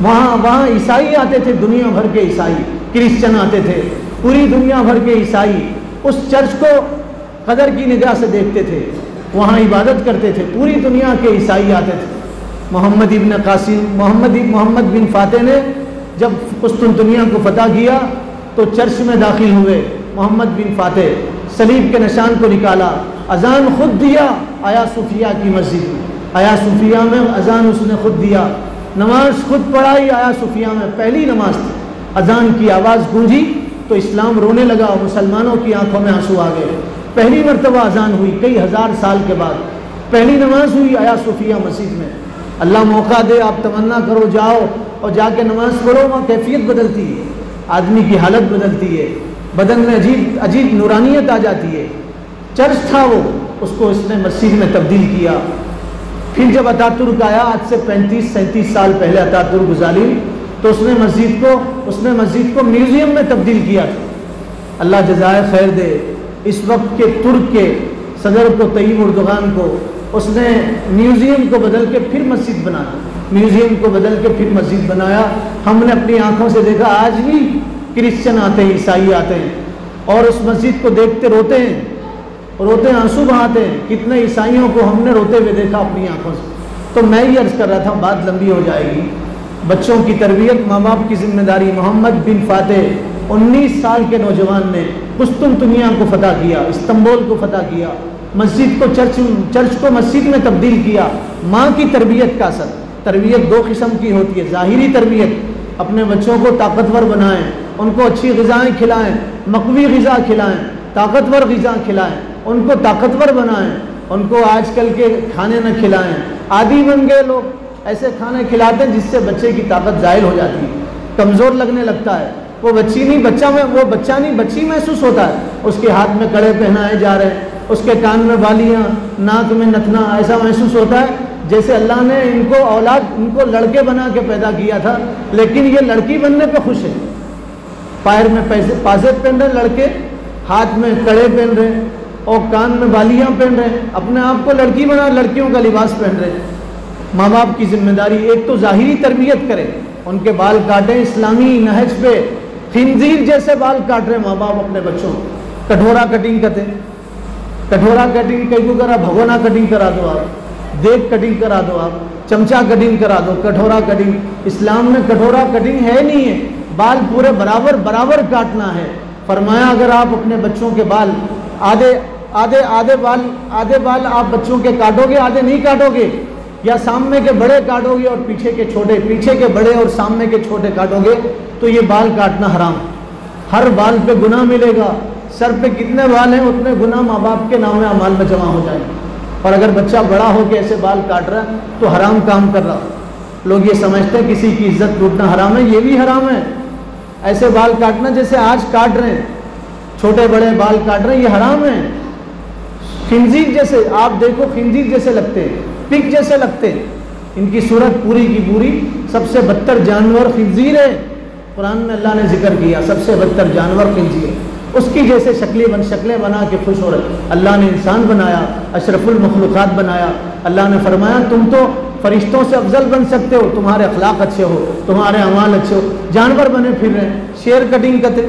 وہاں عیسائی آتے تھے, دنیا بھر کے عیسائی, کرسچن آتے تھے, پوری دنیا بھر کے عیسائی اس چرچ کو قدر کی نگاہ سے دیکھتے تھے, وہاں عبادت کرتے تھے. پوری دنیا کے عیسائی آتے تھے. محمد بن فاتح نے جب قسطنطنیہ کو فتح کیا تو چرچ میں داخل ہوئے. محمد بن فاتح صلیب کے نشان کو نکالا, اذان خود دیا آیا صوفیہ کی مسجد میں, آیا صوفیہ میں اذان اس نے خود دیا, نماز خود پڑھائی آیا صوفیہ میں, پہلی نماز تھی. اذان کی آواز گونجی تو اسلام رونے لگا اور مسلمانوں کی آنکھوں میں آنسو آ گئے۔ پہلی مرتبہ اذان ہوئی کئی ہزار سال کے بعد، پہلی نماز ہوئی آیا صوفیہ مسجد میں۔ اللہ موقع دے، آپ تمنا کرو، جاؤ اور جا کے نماز پڑھو، وہاں کیفیت بدلتی ہے، آدمی کی حالت بدلتی ہے، بدن میں عجیب عجیب نورانیت آ جاتی ہے۔ چرچ تھا وہ، اس کو اس نے مسجد میں تبدیل کیا۔ پھر جب اتا ترک آیا آج سے 35-37 سال پہلے اتا ترک ظالم، تو اس نے مسجد کو میوزیم میں تبدیل کیا تھا۔ اللہ جزائے خیر دے، اس وقت کے ترک کے صدر کو طیب اردوغان کو اس نے میوزیم کو بدل کے پھر مسجد بنایا، میوزیم کو بدل کے پھر مسجد بنایا۔ ہم نے اپنی آنکھوں سے دیکھا، آج بھی کرسچن آتے ہیں، عیسائی آتے ہیں اور اس مسجد کو دیکھتے روتے ہیں، آنسو بہاتے ہیں۔ کتنے عیسائیوں کو ہم نے روتے ہوئے دیکھا اپنی آنکھوں سے۔ تو میں یہ عرض کر رہا تھا، بات لمبی ہو جائے گی۔ بچوں کی تربیت ماں باپ کی ذمہ داری۔ محمد بن فاتح 19 سال کے نوجوان نے قسطنطنیہ کو فتح کیا، استنبول کو فتح کیا، مسجد کو چرچ کو مسجد میں تبدیل کیا۔ ماں کی تربیت کا اثر۔ تربیت دو قسم کی ہوتی ہے، ظاہری تربیت، اپنے بچوں کو طاقتور بنائیں، ان کو اچھی غذائیں کھلائیں، مقوی غذا کھلائیں، طاقتور غذا کھلائیں، ان کو طاقتور بنائیں، ان کو آج کل کے کھانے نہ کھلائیں۔ عادی بن گئے لوگ، ایسے کھانے کھلاتے ہیں جس سے بچے کی طاقت زائل ہو جاتی ہے، کمزور لگنے لگتا ہے۔ وہ بچہ نہیں بچی محسوس ہوتا ہے، اس کے ہاتھ میں کڑے پہنائے جا رہے ہیں، اس کے کان میں بالیاں، ناک میں نتنا، ایسا محسوس ہوتا ہے جیسے اللہ نے ان کو لڑکے بنا کے پیدا کیا تھا، لیکن یہ لڑکی بننے پہ خوش ہے۔ پیر میں پازیب پہن رہے لڑکے، ہاتھ میں کڑے پہن رہے اور کان میں بالیاں پہن رہے، اپنے آپ کو لڑکی بنا لڑکیوں کا لباس پہن رہے۔ ماں باپ کی ذمہ داری ایک تو ظاہری تربیت کرے، ان کے بال کاٹیں اسلامی نہج پہ، خنزیر جیسے بال کاٹ رہے ماں باپ اپنے بچوں، کٹھورا کٹنگ کرتے، کٹھورا کٹنگ کئی کو کرا، بھگونا کٹنگ کرا دو آپ، دیگ کٹنگ کرا دو آپ، چمچا کٹنگ کرا دو، کٹھورا کٹنگ۔ اسلام میں کٹھورا کٹنگ ہے نہیں ہے، بال پورے برابر کاٹنا ہے۔ فرمایا اگر آپ اپنے بچوں کے بال آدھے بال آپ بچوں کے کاٹو گے، آدھے نہیں کاٹو گے، یا سامنے کے بڑے کاٹو گے اور پیچھے کے بڑے اور سامنے کے چھوٹے کاٹو گے، تو یہ بال کاٹنا حرام۔ ہر بال پہ گناہ ملے گا، سر پہ کتنے بال ہیں اتنے گناہ ماں باپ کے نام اعمال میں جمع ہو جائیں گے۔ اور اگر بچہ بڑا ہو کے ایسے بال کاٹ رہا ہے تو حرام کام کر رہا۔ لوگ یہ سمجھتے ہیں کسی کی عزت لوٹنا حرام ہے، یہ بھی حرام ہے۔ ایسے بال کاٹنا جیسے آج کاٹ رہے ہیں، چھوٹے بڑے بال کاٹ رہے ہیں، یہ حرام ہے۔ خنزیر جیسے آپ دیکھو، خنزیر جیسے لگتے ہیں، پگ جیسے لگتے ہیں، ان کی صورت پوری کی پوری سب سے بدتر جانور خنزیر ہے۔ قرآن میں اللہ نے ذکر کیا سب سے بدتر جانور خنزیر ہے، اس کی جیسے شکلیں بنا کے خوش ہو رہے۔ اللہ نے انسان بنایا، اشرف المخلوقات بنایا۔ اللہ نے فرمایا تم تو فرشتوں سے افضل بن سکتے ہو، تمہارے اخلاق اچھے ہو، تمہارے اعمال اچھے ہو، جانور بنے پھر رہے ہیں۔ شیر کٹنگ کرتے،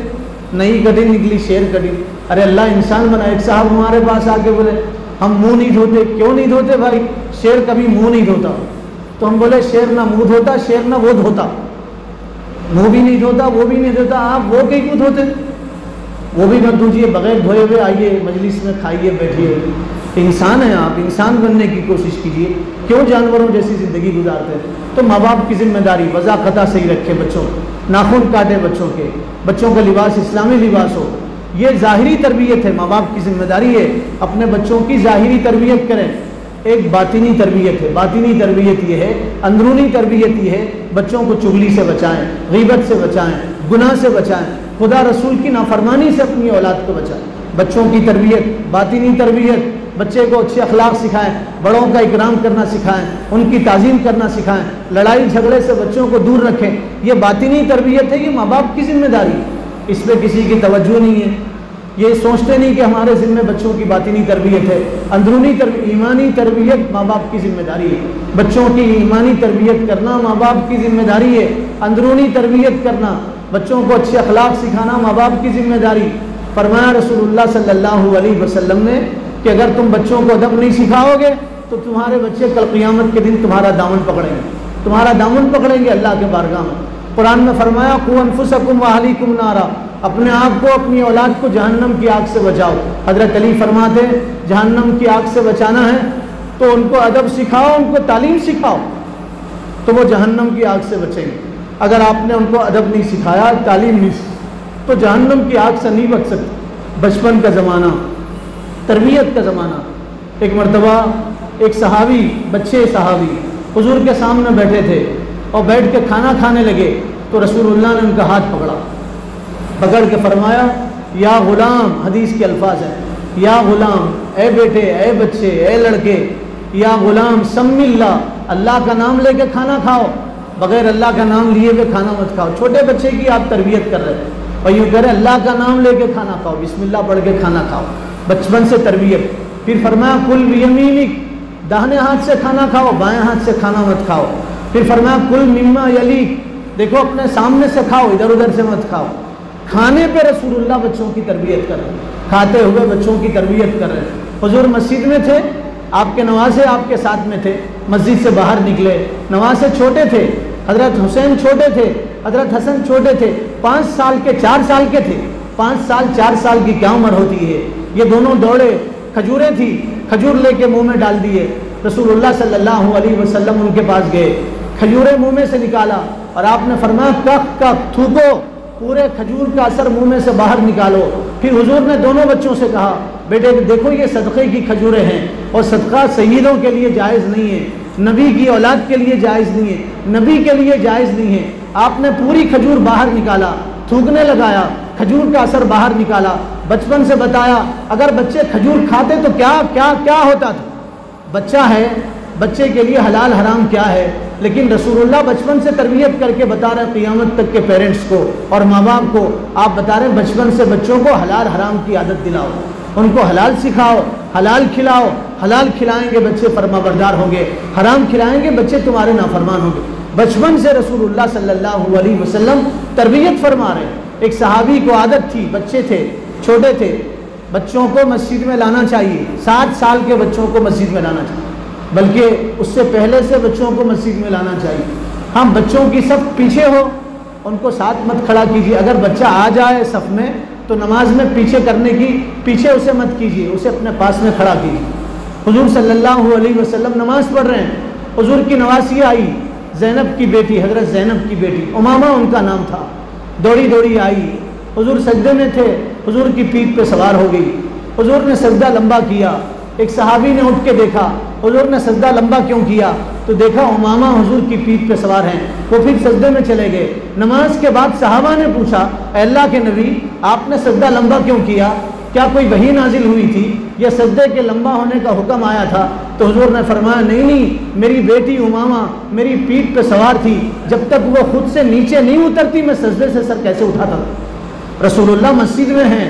نئی کٹنگ نکلی شیر کٹنگ۔ ارے اللہ انسان بنا۔ ایک صاحب ہمارے پاس آ کے بولے ہم منہ نہیں دھوتے۔ کیوں نہیں دھوتے بھائی؟ شیر کبھی منہ نہیں دھوتا۔ تو ہم بولے شیر نہ منہ دھوتا، شیر نہ وہ دھوتا، منہ بھی نہیں دھوتا وہ بھی نہیں دھوتا، آپ وہ کیوں دھوتے؟ وہ بھی مت دھوجیے، بغیر دھوئے ہوئے آئیے مجلس میں، کھائیے بیٹھیے۔ انسان ہیں آپ، انسان بننے کی کوشش کیجیے، کیوں جانوروں جیسی زندگی گزارتے ہیں؟ تو ماں باپ کی ذمہ داری، وضع خطا صحیح رکھے بچوں، ناخن کاٹے بچوں کا لباس اسلامی لباس ہو۔ یہ ظاہری تربیت ہے، ماں باپ کی ذمہ داری ہے اپنے بچوں کی ظاہری تربیت کریں۔ ایک باطنی تربیت ہے، باطنی تربیت یہ ہے، اندرونی تربیت یہ ہے، بچوں کو چغلی سے بچائیں، غیبت سے بچائیں، گناہ سے بچائیں، خدا رسول کی نافرمانی سے اپنی اولاد کو بچائیں۔ بچوں کی تربیت، باطنی تربیت، بچے کو اچھے اخلاق سکھائیں، بڑوں کا اکرام کرنا سکھائیں، ان کی تعظیم کرنا سکھائیں، لڑائی جھگڑے سے بچوں کو دور رکھیں۔ یہ باطنی تربیت ہے، یہ ماں باپ کی ذمہ داری ہے، اس پہ کسی کی توجہ نہیں ہے۔ یہ سوچتے نہیں کہ ہمارے ذمہ بچوں کی باطنی تربیت ہے۔ اندرونی ایمانی تربیت ماں باپ کی ذمہ داری ہے، بچوں کی ایمانی تربیت کرنا ماں باپ کی ذمہ داری ہے۔ اندرونی تربیت کرنا، بچوں کو اچھے اخلاق سکھانا ماں باپ کی ذمہ داری۔ فرمایا رسول اللہ صلی اللہ علیہ وسلم نے کہ اگر تم بچوں کو ادب نہیں سکھاؤ گے تو تمہارے بچے کل قیامت کے دن تمہارا دامن پکڑیں گے اللہ کے بارگاہ میں۔ قرآن میں فرمایا قوا انفسکم واہلیکم نارا، اپنے آپ کو اپنی اولاد کو جہنم کی آگ سے بچاؤ۔ حضرت علی فرماتے ہیں جہنم کی آگ سے بچانا ہے تو ان کو ادب سکھاؤ، ان کو تعلیم سکھاؤ تو وہ جہنم کی آگ سے بچیں گے۔ اگر آپ نے ان کو ادب نہیں سکھایا، تعلیم نہیں سکھائی، تو جہنم کی آگ سے نہیں بچ سکتے۔ بچپن کا زمانہ، تربیت کا زمانہ۔ ایک مرتبہ ایک صحابی، بچے صحابی حضور کے سامنے بیٹھے تھے اور بیٹھ کے کھانا کھانے لگے، تو رسول اللہ نے ان کا ہاتھ پکڑا، پکڑ کے فرمایا یا غلام، حدیث کے الفاظ ہیں، یا غلام، اے بیٹے، اے بچے، اے لڑکے، یا غلام سم اللہ، اللہ کا نام لے کے کھانا کھاؤ، بغیر اللہ کا نام لیے ہوئے کھانا مت کھاؤ۔ چھوٹے بچے کی آپ تربیت کر رہے ہیں اور یوں کہہ رہے اللہ کا نام لے کے کھانا کھاؤ، بسم اللہ پڑھ کے کھانا کھاؤ، بچپن سے تربیت۔ پھر فرمایا کل بیمینک، داہنے ہاتھ سے کھانا کھاؤ، بائیں ہاتھ سے کھانا مت کھاؤ۔ پھر فرمایا کل مما یلیک، دیکھو اپنے سامنے سے کھاؤ، ادھر ادھر سے مت کھاؤ۔ کھانے پہ رسول اللہ بچوں کی تربیت کر رہے ہیں، کھاتے ہوئے بچوں کی تربیت کر رہے ہیں۔ حضور مسجد میں تھے، آپ کے نواسے آپ کے ساتھ میں تھے، مسجد سے باہر نکلے، نواسے چھوٹے تھے، حضرت حسین چھوٹے تھے، حضرت حسن چھوٹے تھے، 5 سال کے 4 سال کے تھے۔ 5 سال 4 سال کی کیا عمر ہوتی ہے؟ یہ دونوں دوڑے، کھجوریں تھی، کھجور لے کے منہ میں ڈال دیے، رسول اللہ صلی اللہ علیہ وسلم ان کے پاس گئے، کھجوریں منہ میں سے نکالا اور آپ نے فرمایا کخ کخ، تھوکو، پورے کھجور کا اثر منہ میں سے باہر نکالو۔ پھر حضور نے دونوں بچوں سے کہا بیٹے دیکھو یہ صدقے کی کھجوریں ہیں، اور صدقہ سیدوں کے لیے جائز نہیں ہے، نبی کی اولاد کے لیے جائز نہیں ہے، نبی کے لیے جائز نہیں ہے۔ آپ نے پوری کھجور باہر نکالا، تھوکنے لگایا، کھجور کا اثر باہر نکالا، بچپن سے بتایا اگر بچے کھجور کھاتے تو کیا کیا کیا ہوتا تھا۔ بچہ ہے، بچے کے لیے حلال حرام کیا ہے، لیکن رسول اللہ بچپن سے تربیت کر کے بتا رہے ہیں قیامت تک کے پیرنٹس کو اور ماں باپ کو، آپ بتا رہے ہیں بچپن سے بچوں کو حلال حرام کی عادت دلاؤ، ان کو حلال سکھاؤ، حلال کھلاؤ۔ حلال کھلائیں گے بچے فرما بردار ہوں گے، حرام کھلائیں گے بچے تمہارے نافرمان ہوں گے۔ بچپن سے رسول اللہ صلی اللہ علیہ وسلم تربیت فرما رہے ہیں۔ ایک صحابی کو عادت تھی، بچے تھے، چھوٹے تھے، بچوں کو مسجد میں لانا چاہیے، 7 سال کے بچوں کو مسجد میں لانا چاہیے، بلکہ اس سے پہلے سے بچوں کو مسجد میں لانا چاہیے۔ ہم بچوں کی صف پیچھے ہو، ان کو ساتھ مت کھڑا کیجیے، اگر بچہ آ جائے صف میں تو نماز میں پیچھے کرنے کی، پیچھے اسے مت کیجیے، اسے اپنے پاس میں کھڑا کیجیے۔ حضور صلی اللہ علیہ وسلم نماز پڑھ رہے ہیں، حضور کی نواسی آئی، زینب کی بیٹی، حضرت زینب کی بیٹی، امامہ ان کا نام تھا، دوڑی دوڑی آئی، حضور سجدے میں تھے، حضور کی پیٹھ پہ سوار ہو گئی، حضور نے سجدہ لمبا کیا، ایک صحابی نے اٹھ کے دیکھا حضور نے سجدہ لمبا کیوں کیا، تو دیکھا امامہ حضور کی پیٹھ پہ سوار ہیں، وہ پھر سجدے میں چلے گئے۔ نماز کے بعد صحابہ نے پوچھا اے اللہ کے نبی آپ نے سجدہ لمبا کیوں کیا، کیا کوئی وحی نازل ہوئی تھی یا سجدے کے لمبا ہونے کا حکم آیا تھا؟ تو حضور نے فرمایا نہیں، میری بیٹی امامہ میری پیٹھ پہ سوار تھی، جب تک وہ خود سے نیچے نہیں اترتی میں سجدے سے سر کیسے اٹھاتا تھا۔ رسول اللہ مسجد میں ہیں،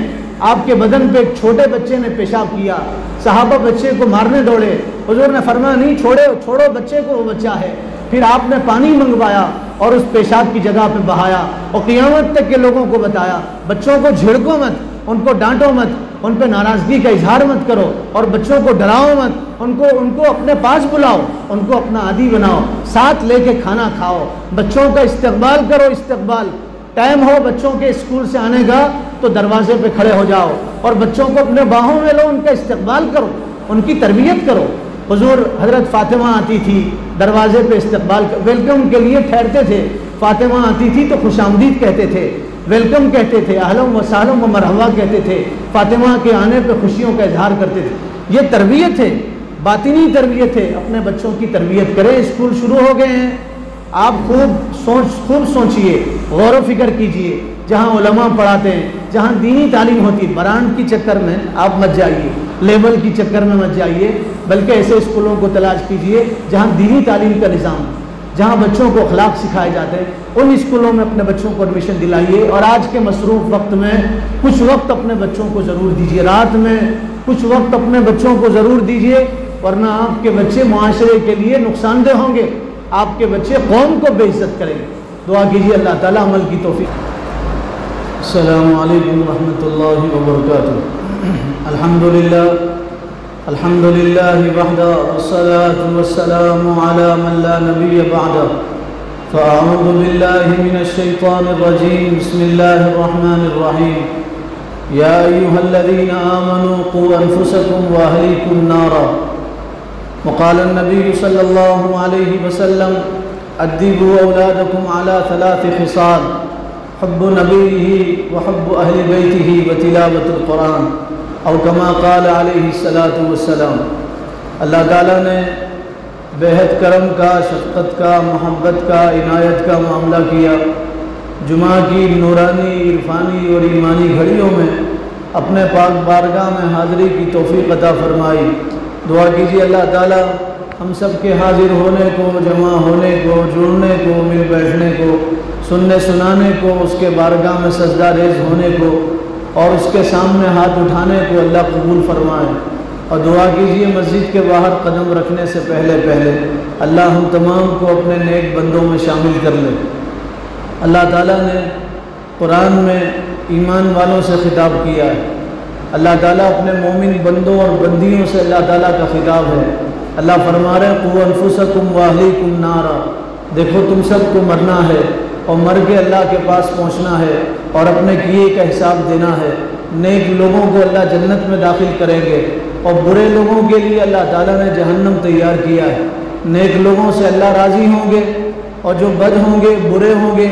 آپ کے بدن پہ ایک چھوٹے بچے نے پیشاب کیا، صحابہ بچے کو مارنے دوڑے، حضور نے فرمایا نہیں چھوڑو بچے کو، وہ بچہ ہے۔ پھر آپ نے پانی منگوایا اور اس پیشاب کی جگہ پہ بہایا اور قیامت تک کے لوگوں کو بتایا بچوں کو جھڑکو مت، ان کو ڈانٹو مت، ان پہ ناراضگی کا اظہار مت کرو اور بچوں کو ڈراؤ مت، ان کو اپنے پاس بلاؤ، ان کو اپنا عادی بناؤ، ساتھ لے کے کھانا کھاؤ، بچوں کا استقبال کرو۔ استقبال ٹائم ہو بچوں کے اسکول سے آنے کا تو دروازے پہ کھڑے ہو جاؤ اور بچوں کو اپنے باہوں میں لو، ان کا استقبال کرو، ان کی تربیت کرو۔ حضور حضرت فاطمہ آتی تھی دروازے پہ استقبال ویلکم کے لیے ٹھہرتے تھے، فاطمہ آتی تھی تو خوش آمدید کہتے تھے، ویلکم کہتے تھے، اہلا و سہلا و مرحبا کہتے تھے، فاطمہ کے آنے پہ خوشیوں کا اظہار کرتے تھے۔ یہ تربیت ہے، باطنی تربیت ہے۔ اپنے بچوں کی تربیت کریں۔ اسکول شروع ہو گئے ہیں، آپ خوب سوچئے، غور و فکر کیجئے، جہاں علماء پڑھاتے ہیں، جہاں دینی تعلیم ہوتی ہے، برانڈ کی چکر میں آپ مت جائیے، لیبل کی چکر میں مت جائیے، بلکہ ایسے اسکولوں کو تلاش کیجئے جہاں دینی تعلیم کا نظام، جہاں بچوں کو اخلاق سکھائے جاتے ہیں، ان اسکولوں میں اپنے بچوں کو ایڈمیشن دلائیے۔ اور آج کے مصروف وقت میں کچھ وقت اپنے بچوں کو ضرور دیجئے، رات میں کچھ وقت اپنے بچوں کو ضرور دیجئے، ورنہ آپ کے بچے معاشرے کے لیے نقصان دہ ہوں گے، آپ کے بچے قوم کو بے عزت کریں گے۔ دعا کیجئے اللہ تعالیٰ عمل کی توفیق۔ السلام علیکم ورحمۃ اللہ وبرکاتہ۔ الحمد للہ وحدہ والصلاة والسلام علی من لا نبی بعدہ، فاعوذ باللہ من الشیطان الرجیم، بسم اللہ الرحمن الرحیم، یا ایہا الذین آمنوا قوا انفسکم واہلیکم نارا، وقال النبی صلی اللہ علیہ وسلم ادبوا اولادکم علی 3 خصال حب نبیہ وحب اہل بیتہ وتلاوت القرآن او کما قال علیہ الصلاۃ والسلام۔ اللہ تعالیٰ نے بےحد کرم کا، شفقت کا، محبت کا، عنایت کا معاملہ کیا۔ جمعہ کی نورانی، عرفانی اور ایمانی گھڑیوں میں اپنے پاک بارگاہ میں حاضری کی توفیق عطا فرمائی۔ دعا کیجیے اللہ تعالیٰ ہم سب کے حاضر ہونے کو، جمع ہونے کو، جڑنے کو، مل بیٹھنے کو، سننے سنانے کو، اس کے بارگاہ میں سجدہ ریز ہونے کو اور اس کے سامنے ہاتھ اٹھانے کو اللہ قبول فرمائے۔ اور دعا کیجیے مسجد کے باہر قدم رکھنے سے پہلے اللہ ہم تمام کو اپنے نیک بندوں میں شامل کر لے۔ اللہ تعالیٰ نے قرآن میں ایمان والوں سے خطاب کیا ہے۔ اللہ تعالیٰ اپنے مومن بندوں اور بندیوں سے اللہ تعالیٰ کا خطاب ہے۔ اللہ فرما رہے قوا انفسکم واہلیکم نارا، دیکھو تم سب کو مرنا ہے اور مر کے اللہ کے پاس پہنچنا ہے اور اپنے کیے کا حساب دینا ہے۔ نیک لوگوں کو اللہ جنت میں داخل کریں گے اور برے لوگوں کے لیے اللہ تعالیٰ نے جہنم تیار کیا ہے۔ نیک لوگوں سے اللہ راضی ہوں گے اور جو بد ہوں گے، برے ہوں گے،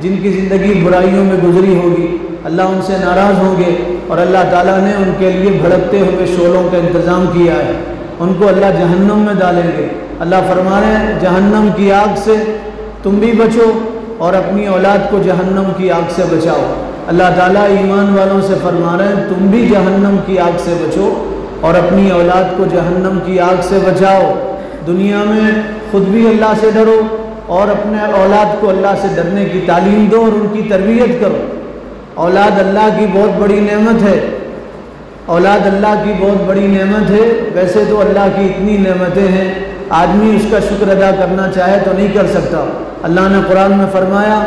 جن کی زندگی برائیوں میں گزری ہوگی، اللہ ان سے ناراض ہوں گے اور اللہ تعالیٰ نے ان کے لیے بھڑکتے ہوئے شعلوں کا انتظام کیا ہے۔ ان کو اللہ جہنم میں ڈالیں گے۔ اللہ فرما رہے ہیں جہنم کی آگ سے تم بھی بچو اور اپنی اولاد کو جہنم کی آگ سے بچاؤ۔ اللہ تعالیٰ ایمان والوں سے فرما رہے ہیں تم بھی جہنم کی آگ سے بچو اور اپنی اولاد کو جہنم کی آگ سے بچاؤ۔ دنیا میں خود بھی اللہ سے ڈرو اور اپنے اولاد کو اللہ سے ڈرنے کی تعلیم دو اور ان کی تربیت کرو۔ اولاد اللہ کی بہت بڑی نعمت ہے، اولاد اللہ کی بہت بڑی نعمت ہے۔ ویسے تو اللہ کی اتنی نعمتیں ہیں، آدمی اس کا شکر ادا کرنا چاہے تو نہیں کر سکتا۔ اللہ نے قرآن میں فرمایا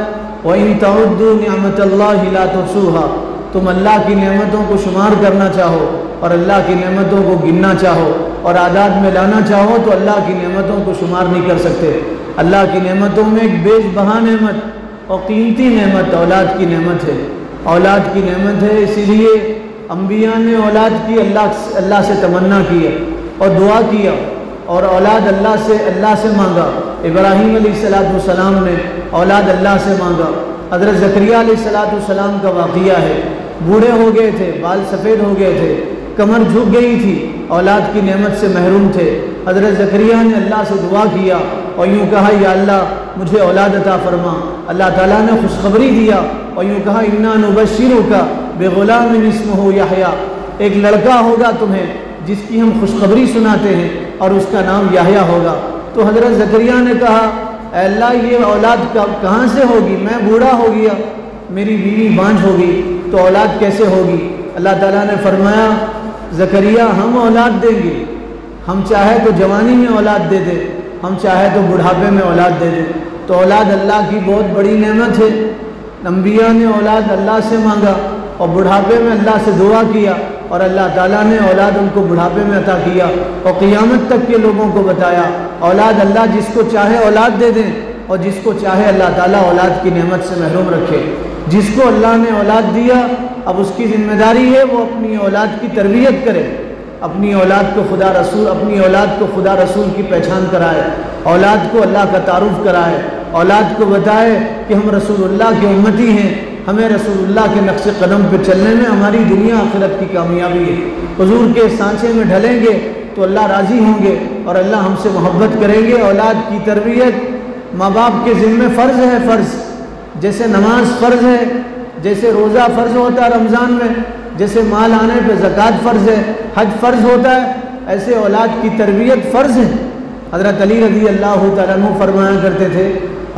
وَإِن تَعُدُّوا نِعْمَةَ اللَّهِ لَا تُحْصُوهَا، تم اللہ کی نعمتوں کو شمار کرنا چاہو اور اللہ کی نعمتوں کو گننا چاہو اور اعداد میں لانا چاہو تو اللہ کی نعمتوں کو شمار نہیں کر سکتے۔ اللہ کی نعمتوں میں ایک بیش بہا نعمت اور قیمتی نعمت اولاد کی نعمت ہے۔ اولاد کی نعمت ہے، اسی لیے انبیاء نے اولاد کی اللہ سے تمنا کی ہے اور دعا کیا اور اولاد اللہ سے مانگا۔ ابراہیم علیہ السلام نے اولاد اللہ سے مانگا۔ حضرت زکریا علیہ السلام کا واقعہ ہے، بوڑھے ہو گئے تھے، بال سفید ہو گئے تھے، کمر جھک گئی تھی، اولاد کی نعمت سے محروم تھے۔ حضرت زکریا نے اللہ سے دعا کیا اور یوں کہا یا اللہ مجھے اولاد عطا فرما۔ اللہ تعالیٰ نے خوشخبری دیا اور یوں کہا انا نبشرک بغلام اسمہ یحییٰ، ایک لڑکا ہوگا تمہیں جس کی ہم خوشخبری سناتے ہیں اور اس کا نام یحییٰ ہوگا۔ تو حضرت زکریا نے کہا اے اللہ یہ اولاد کہاں سے ہوگی؟ میں بوڑھا ہو گیا، میری بیوی بانجھ ہوگی، تو اولاد کیسے ہوگی؟ اللہ تعالیٰ نے فرمایا زکریا ہم اولاد دیں گے، ہم چاہے تو جوانی میں اولاد دے دیں، ہم چاہے تو بڑھاپے میں اولاد دے دیں۔ تو اولاد اللہ کی بہت بڑی نعمت ہے۔ انبیاء نے اولاد اللہ سے مانگا اور بڑھاپے میں اللہ سے دعا کیا اور اللہ تعالیٰ نے اولاد ان کو بڑھاپے میں عطا کیا اور قیامت تک کے لوگوں کو بتایا اولاد اللہ جس کو چاہے اولاد دے دیں اور جس کو چاہے اللہ تعالیٰ اولاد کی نعمت سے محروم رکھے۔ جس کو اللہ نے اولاد دیا اب اس کی ذمہ داری ہے وہ اپنی اولاد کی تربیت کرے، اپنی اولاد کو خدا رسول کی پہچان کرائے، اولاد کو اللہ کا تعارف کرائے، اولاد کو بتائے کہ ہم رسول اللہ کے امتی ہیں، ہمیں رسول اللہ کے نقش قدم پہ چلنے میں ہماری دنیا آخرت کی کامیابی ہے۔ حضور کے سانچے میں ڈھلیں گے تو اللہ راضی ہوں گے اور اللہ ہم سے محبت کریں گے۔ اولاد کی تربیت ماں باپ کے ذمہ فرض ہے، فرض جیسے نماز فرض ہے، جیسے روزہ فرض ہوتا ہے رمضان میں، جیسے مال آنے پہ زکوٰۃ فرض ہے، حج فرض ہوتا ہے، ایسے اولاد کی تربیت فرض ہے۔ حضرت علی رضی اللہ تعالیٰ عنہ فرمایا کرتے تھے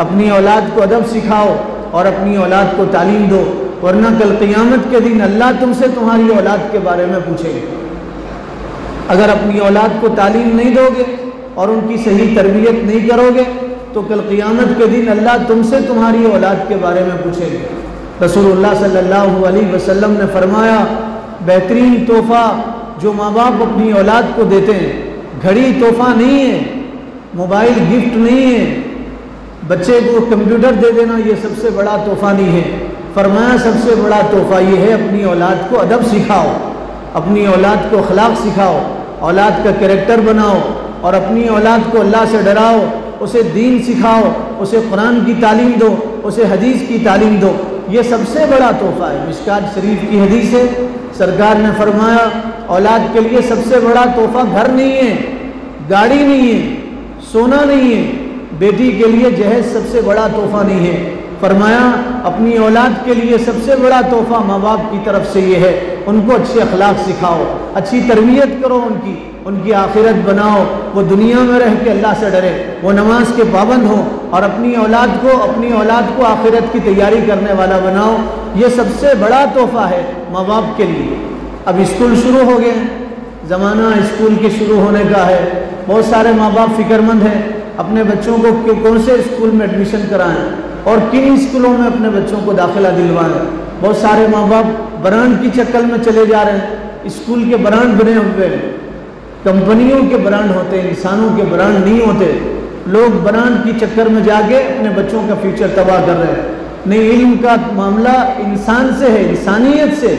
اپنی اولاد کو ادب سکھاؤ اور اپنی اولاد کو تعلیم دو، ورنہ کل قیامت کے دن اللہ تم سے تمہاری اولاد کے بارے میں پوچھے گے۔ اگر اپنی اولاد کو تعلیم نہیں دو گے اور ان کی صحیح تربیت نہیں کرو گے تو کل قیامت کے دن اللہ تم سے تمہاری اولاد کے بارے میں پوچھے گے۔ رسول اللہ صلی اللہ علیہ وسلم نے فرمایا بہترین تحفہ جو ماں باپ اپنی اولاد کو دیتے ہیں، گھڑی تحفہ نہیں ہے، موبائل گفٹ نہیں ہے، بچے کو کمپیوٹر دے دینا یہ سب سے بڑا تحفہ نہیں ہے۔ فرمایا سب سے بڑا تحفہ یہ ہے اپنی اولاد کو ادب سکھاؤ، اپنی اولاد کو اخلاق سکھاؤ، اولاد کا کریکٹر بناؤ اور اپنی اولاد کو اللہ سے ڈراؤ اسے دین سکھاؤ، اسے قرآن کی تعلیم دو، اسے حدیث کی تعلیم دو۔ یہ سب سے بڑا تحفہ ہے۔ مشکات شریف کی حدیث ہے، سرکار نے فرمایا اولاد کے لیے سب سے بڑا تحفہ گھر نہیں ہے، گاڑی نہیں ہے، سونا نہیں ہے، بیٹی کے لیے جہیز سب سے بڑا تحفہ نہیں ہے۔ فرمایا اپنی اولاد کے لیے سب سے بڑا تحفہ ماں باپ کی طرف سے یہ ہے، ان کو اچھے اخلاق سکھاؤ، اچھی تربیت کرو، ان کی آخرت بناؤ، وہ دنیا میں رہ کے اللہ سے ڈرے، وہ نماز کے پابند ہوں، اور اپنی اولاد کو آخرت کی تیاری کرنے والا بناؤ۔ یہ سب سے بڑا تحفہ ہے ماں باپ کے لیے۔ اب اسکول شروع ہو گئے ہیں، زمانہ اسکول کے شروع ہونے کا ہے۔ بہت سارے ماں باپ فکر مند ہیں اپنے بچوں کو کون سے اسکول میں ایڈمیشن کرائیں اور کن اسکولوں میں اپنے بچوں کو داخلہ دلوائیں۔ بہت سارے ماں باپ برانڈ کی چکر میں چلے جا رہے ہیں۔ اسکول کے برانڈ بنے ہوئے ہیں، کمپنیوں کے برانڈ ہوتے ہیں، انسانوں کے برانڈ نہیں ہوتے۔ لوگ برانڈ کی چکر میں جا کے اپنے بچوں کا فیوچر تباہ کر رہے ہیں۔ نہیں، علم کا معاملہ انسان سے ہے، انسانیت سے۔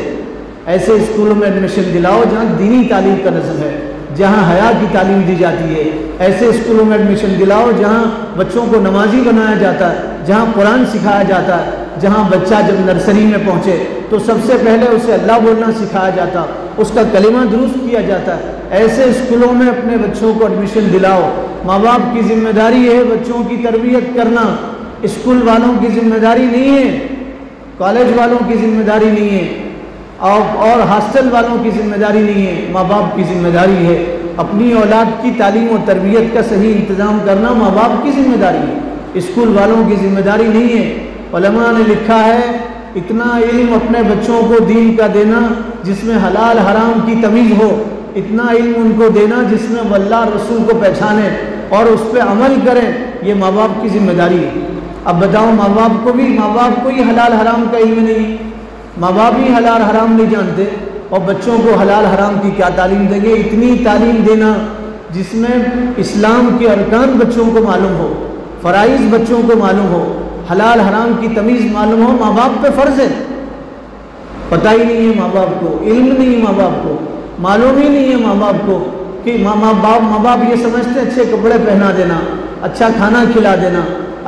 ایسے اسکولوں میں ایڈمیشن دلاؤ جہاں دینی تعلیم کا نظم ہے، جہاں حیا کی تعلیم دی جاتی ہے۔ ایسے اسکولوں میں ایڈمیشن دلاؤ جہاں بچوں کو نمازی بنایا جاتا ہے، جہاں قرآن سکھایا جاتا ہے، جہاں بچہ جب نرسری میں پہنچے تو سب سے پہلے اسے اللہ بولنا سکھایا جاتا، اس کا کلمہ درست کیا جاتا ہے۔ ایسے اسکولوں میں اپنے بچوں کو ایڈمیشن دلاؤ۔ ماں باپ کی ذمہ داری ہے بچوں کی تربیت کرنا، اسکول والوں کی ذمہ داری نہیں ہے، کالج والوں کی ذمہ داری نہیں ہے، اور ہاسٹل والوں کی ذمہ داری نہیں ہے، ماں باپ کی ذمہ داری ہے۔ اپنی اولاد کی تعلیم و تربیت کا صحیح انتظام کرنا ماں باپ کی ذمہ داری ہے، اسکول والوں کی ذمہ داری نہیں ہے۔ علماء نے لکھا ہے اتنا علم اپنے بچوں کو دین کا دینا جس میں حلال حرام کی تمیز ہو، اتنا علم ان کو دینا جس میں وہ اللہ رسول کو پہچانے اور اس پہ عمل کریں، یہ ماں باپ کی ذمہ داری ہے۔ اب بتاؤ ماں باپ کو یہ حلال حرام کا علم نہیں، ماں باپ ہی حلال حرام نہیں جانتے، اور بچوں کو حلال حرام کی کیا تعلیم دیں گے؟ اتنی تعلیم دینا جس میں اسلام کے ارکان بچوں کو معلوم ہو، فرائض بچوں کو معلوم ہو، حلال حرام کی تمیز معلوم ہو، ماں باپ پہ فرض ہے۔ پتہ ہی نہیں ہے ماں باپ کو، علم نہیں ہے ماں باپ کو، معلوم ہی نہیں ہے ماں باپ کو کہ ماں باپ یہ سمجھتے اچھے کپڑے پہنا دینا، اچھا کھانا کھلا دینا،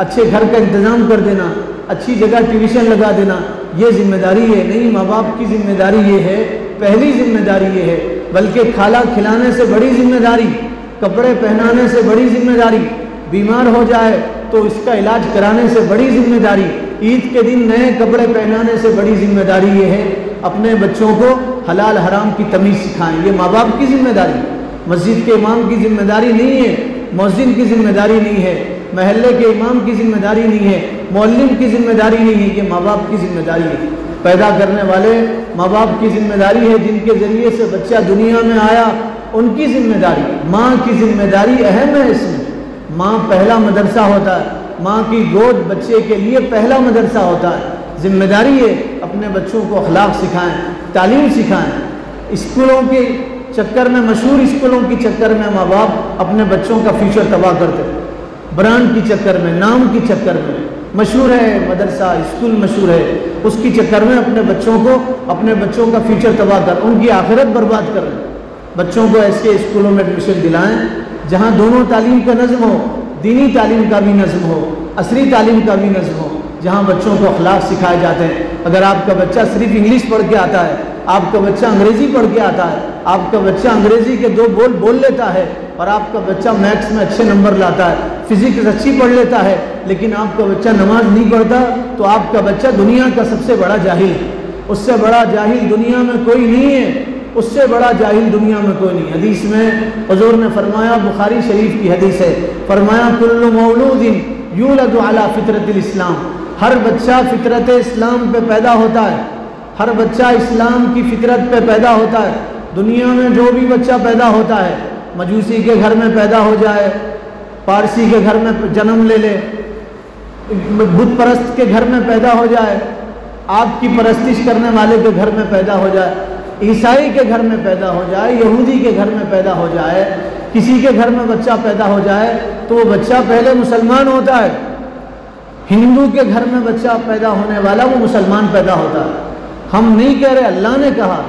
اچھے گھر کا انتظام کر دینا، اچھی جگہ ٹیوشن لگا دینا، یہ ذمہ داری ہے۔ نہیں، ماں باپ کی ذمہ داری یہ ہے، پہلی ذمہ داری یہ ہے، بلکہ کھانا کھلانے سے بڑی ذمہ داری، کپڑے پہنانے سے بڑی ذمہ داری، بیمار ہو جائے تو اس کا علاج کرانے سے بڑی ذمہ داری، عید کے دن نئے کپڑے پہنانے سے بڑی ذمہ داری یہ ہے اپنے بچوں کو حلال حرام کی تمیز سکھائیں۔ یہ ماں باپ کی ذمہ داری، مسجد کے امام کی ذمہ داری نہیں ہے، مؤذن کی ذمہ داری نہیں ہے، محلے کے امام کی ذمہ داری نہیں ہے، معلم کی ذمہ داری نہیں ہے، یہ ماں باپ کی ذمہ داری ہے۔ پیدا کرنے والے ماں باپ کی ذمہ داری ہے، جن کے ذریعے سے بچہ دنیا میں آیا ان کی ذمہ داری، ماں کی ذمہ داری اہم ہے۔ اس میں ماں پہلا مدرسہ ہوتا ہے، ماں کی گود بچے کے لیے پہلا مدرسہ ہوتا ہے۔ ذمہ داری ہے اپنے بچوں کو اخلاق سکھائیں، تعلیم سکھائیں۔ اسکولوں کے چکر میں، مشہور اسکولوں کی چکر میں ماں باپ اپنے بچوں کا فیوچر تباہ کرتے ہیں، برانڈ کی چکر میں، نام کی چکر میں، مشہور ہے مدرسہ، اسکول مشہور ہے، اس کی چکر میں اپنے بچوں کا فیوچر تباہ کر ان کی آخرت برباد کر رہے ہیں۔ بچوں کو ایسے اسکولوں میں ایڈمیشن دلائیں جہاں دونوں تعلیم کا نظم ہو، دینی تعلیم کا بھی نظم ہو، عصری تعلیم کا بھی نظم ہو، جہاں بچوں کو اخلاق سکھائے جاتے ہیں۔ اگر آپ کا بچہ صرف انگلش پڑھ کے آتا ہے، آپ کا بچہ انگریزی پڑھ کے آتا ہے، آپ کا بچہ انگریزی کے 2 بول لیتا ہے، اور آپ کا بچہ میتھس میں اچھے نمبر لاتا ہے، فزکس اچھی پڑھ لیتا ہے، لیکن آپ کا بچہ نماز نہیں پڑھتا، تو آپ کا بچہ دنیا کا سب سے بڑا جاہل ہے۔ اس سے بڑا جاہل دنیا میں کوئی نہیں ہے، اس سے بڑا جاہل دنیا میں کوئی نہیں۔ حدیث میں حضور نے فرمایا، بخاری شریف کی حدیث ہے، فرمایا کل مولود یولد علی فطرت الاسلام، ہر بچہ فطرت اسلام پہ پیدا ہوتا ہے، ہر بچہ اسلام کی فطرت پہ پیدا ہوتا ہے۔ دنیا میں جو بھی بچہ پیدا ہوتا ہے، مجوسی کے گھر میں پیدا ہو جائے، پارسی کے گھر میں جنم لے لے، بت پرست کے گھر میں پیدا ہو جائے، آگ کی پرستش کرنے والے کے گھر میں پیدا ہو جائے، عیسائی کے گھر میں پیدا ہو جائے، یہودی کے گھر میں پیدا ہو جائے، کسی کے گھر میں بچہ پیدا ہو جائے تو وہ بچہ پہلے مسلمان ہوتا ہے۔ ہندو کے گھر میں بچہ پیدا ہونے والا وہ مسلمان پیدا ہوتا ہے۔ ہم نہیں کہہ رہے، اللہ نے کہا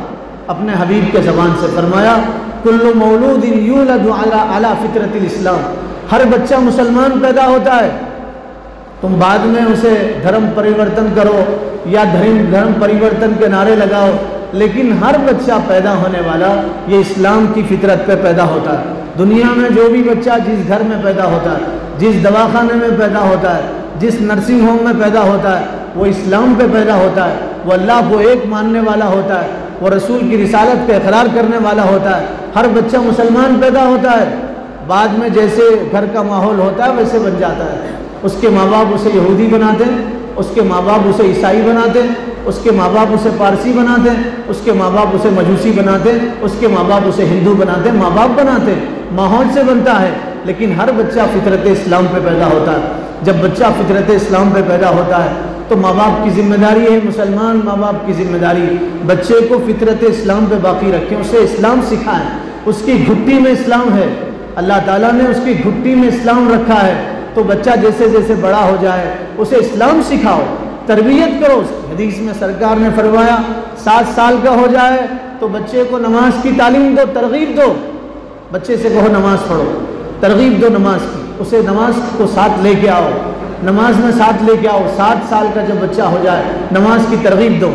اپنے حبیب کے زبان سے، فرمایا کل مولود یولد علی فطرت الاسلام، ہر بچہ مسلمان پیدا ہوتا ہے، تم بعد میں اسے دھرم پریورتن کرو یا دھرم پریورتن کے نعرے لگاؤ، لیکن ہر بچہ پیدا ہونے والا یہ اسلام کی فطرت پہ پیدا ہوتا ہے۔ دنیا میں جو بھی بچہ جس گھر میں پیدا ہوتا ہے، جس دواخانے میں پیدا ہوتا ہے، جس نرسنگ ہوم میں پیدا ہوتا ہے، وہ اسلام پہ پیدا ہوتا ہے، وہ اللہ کو ایک ماننے والا ہوتا ہے، وہ رسول کی رسالت پہ اقرار کرنے والا ہوتا ہے۔ ہر بچہ مسلمان پیدا ہوتا ہے، بعد میں جیسے گھر کا ماحول ہوتا ہے ویسے بن جاتا ہے۔ اس کے ماں باپ اسے یہودی بناتے ہیں، اس کے ماں باپ اسے عیسائی بناتے ہیں، اس کے ماں باپ اسے پارسی بناتے ہیں، اس کے ماں باپ اسے مجوسی بناتے ہیں، اس کے ماں باپ اسے ہندو بناتے ہیں، ماں باپ بناتے ہیں، ماحول سے بنتا ہے۔ لیکن ہر بچہ فطرت اسلام پہ پیدا ہوتا ہے۔ جب بچہ فطرت اسلام پہ پیدا ہوتا ہے تو ماں باپ کی ذمہ داری ہے، مسلمان ماں باپ کی ذمہ داری بچے کو فطرت اسلام پہ باقی رکھیں، اسے اسلام سکھائیں۔ اس کی گھٹی میں اسلام ہے، اللہ تعالیٰ نے اس کی گھٹی میں اسلام رکھا ہے، تو بچہ جیسے جیسے بڑا ہو جائے اسے اسلام سکھاؤ، تربیت کرو۔ حدیث میں سرکار نے فرمایا 7 سال کا ہو جائے تو بچے کو نماز کی تعلیم دو، ترغیب دو، بچے سے کہو نماز پڑھو، ترغیب دو نماز کی، اسے نماز کو ساتھ لے کے آؤ، نماز میں ساتھ لے کے آؤ۔ 7 سال کا جب بچہ ہو جائے نماز کی ترغیب دو،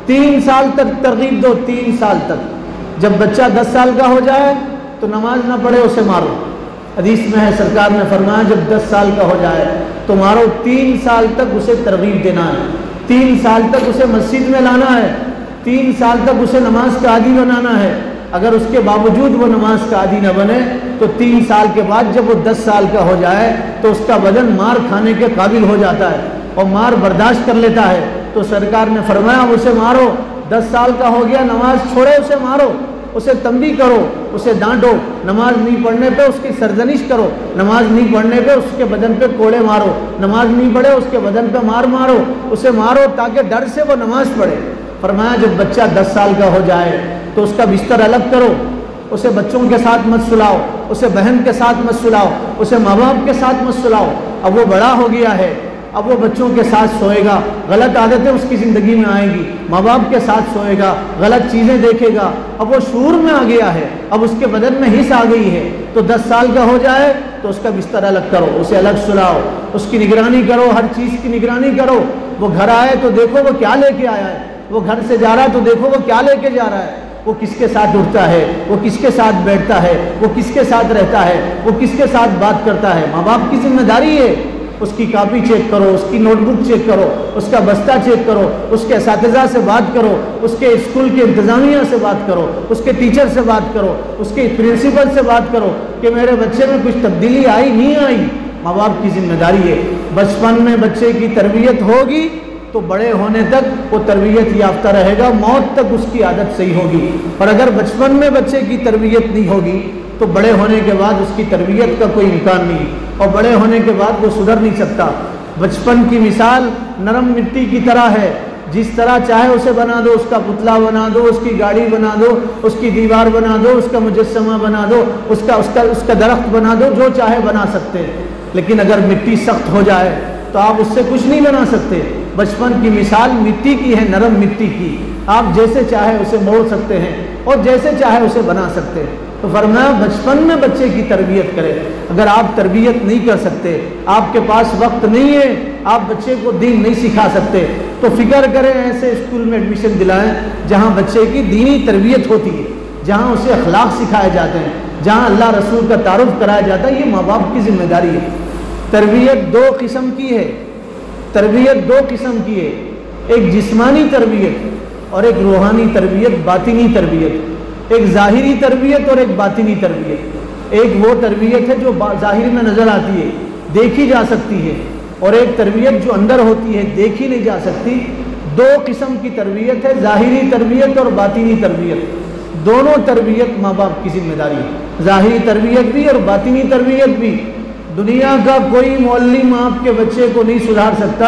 3 سال تک ترغیب دو، 3 سال تک۔ جب بچہ 10 سال کا ہو جائے تو نماز نہ پڑھے اسے مارو، حدیث میں ہے سرکار نے فرمایا جب 10 سال کا ہو جائے تو مارو۔ 3 سال تک اسے ترغیب دینا ہے، 3 سال تک اسے مسجد میں لانا ہے، 3 سال تک اسے نماز کا عادی بنانا ہے۔ اگر اس کے باوجود وہ نماز کا عادی نہ بنے تو 3 سال کے بعد جب وہ 10 سال کا ہو جائے تو اس کا بدن مار کھانے کے قابل ہو جاتا ہے اور مار برداشت کر لیتا ہے، تو سرکار نے فرمایا اسے مارو۔ 10 سال کا ہو گیا نماز چھوڑے اسے مارو، اسے تنبیہ کرو، اسے ڈانٹو، نماز نہیں پڑھنے پہ اس کی سرزنش کرو، نماز نہیں پڑھنے پہ اس کے بدن پہ کوڑے مارو، نماز نہیں پڑھے اس کے بدن پہ مارو، اسے مارو تاکہ ڈر سے وہ نماز پڑھے۔ فرمایا جب بچہ 10 سال کا ہو جائے تو اس کا بستر الگ کرو، اسے بچوں کے ساتھ مت سلاؤ، اسے بہن کے ساتھ مت سلاؤ، اسے ماں باپ کے ساتھ مت سلاؤ۔ اب وہ بڑا ہو گیا ہے، اب وہ بچوں کے ساتھ سوئے گا، غلط عادتیں اس کی زندگی میں آئیں گی، ماں باپ کے ساتھ سوئے گا، غلط چیزیں دیکھے گا، اب وہ شعور میں آ گیا ہے، اب اس کے بدن میں حس آ گئی ہے، تو 10 سال کا ہو جائے تو اس کا بستر الگ کرو، اسے الگ سلاؤ، اس کی نگرانی کرو، ہر چیز کی نگرانی کرو۔ وہ گھر آئے تو دیکھو وہ کیا لے کے آیا ہے، وہ گھر سے جا رہا ہے تو دیکھو وہ کیا لے کے جا رہا ہے، وہ کس کے ساتھ اٹھتا ہے، وہ کس کے ساتھ بیٹھتا ہے، وہ کس کے ساتھ رہتا ہے، وہ کس کے ساتھ بات کرتا ہے۔ ماں باپ کی ذمہ داری ہے، اس کی کاپی چیک کرو، اس کی نوٹ بک چیک کرو، اس کا بستہ چیک کرو، اس کے اساتذہ سے بات کرو، اس کے اسکول کے انتظامیہ سے بات کرو، اس کے ٹیچر سے بات کرو، اس کے پرنسپل سے بات کرو کہ میرے بچے میں کچھ تبدیلی آئی نہیں آئی۔ ماں باپ کی ذمہ داری ہے۔ بچپن میں بچے کی تربیت ہوگی تو بڑے ہونے تک وہ تربیت یافتہ رہے گا، موت تک اس کی عادت صحیح ہوگی۔ اور اگر بچپن میں بچے کی تربیت نہیں ہوگی تو بڑے ہونے کے بعد اس کی تربیت کا کوئی امکان نہیں، اور بڑے ہونے کے بعد وہ سدھر نہیں سکتا۔ بچپن کی مثال نرم مٹی کی طرح ہے، جس طرح چاہے اسے بنا دو، اس کا پتلا بنا دو، اس کی گاڑی بنا دو، اس کی دیوار بنا دو، اس کا مجسمہ بنا دو، اس کا درخت بنا دو، جو چاہے بنا سکتے ہیں۔ لیکن اگر مٹی سخت ہو جائے تو آپ اس سے کچھ نہیں بنا سکتے۔ بچپن کی مثال مٹی کی ہے، نرم مٹی کی، آپ جیسے چاہے اسے موڑ سکتے ہیں اور جیسے چاہے اسے بنا سکتے ہیں۔ تو فرمایا بچپن میں بچے کی تربیت کرے۔ اگر آپ تربیت نہیں کر سکتے، آپ کے پاس وقت نہیں ہے، آپ بچے کو دین نہیں سکھا سکتے، تو فکر کریں ایسے اسکول میں ایڈمیشن دلائیں جہاں بچے کی دینی تربیت ہوتی ہے، جہاں اسے اخلاق سکھائے جاتے ہیں، جہاں اللہ رسول کا تعارف کرایا جاتا ہے۔ یہ ماں باپ کی ذمہ داری ہے۔ تربیت 2 قسم کی ہے، تربیت 2 قسم کی ہے، ایک جسمانی تربیت اور ایک روحانی تربیت، باطنی تربیت۔ ایک ظاہری تربیت اور ایک باطنی تربیت۔ ایک وہ تربیت ہے جو ظاہر میں نظر آتی ہے، دیکھی جا سکتی ہے، اور ایک تربیت جو اندر ہوتی ہے، دیکھی نہیں جا سکتی۔ 2 قسم کی تربیت ہے، ظاہری تربیت اور باطنی تربیت۔ دونوں تربیت ماں باپ کی ذمہ داری ہے، ظاہری تربیت بھی اور باطنی تربیت بھی۔ دنیا کا کوئی معلم آپ کے بچے کو نہیں سدھار سکتا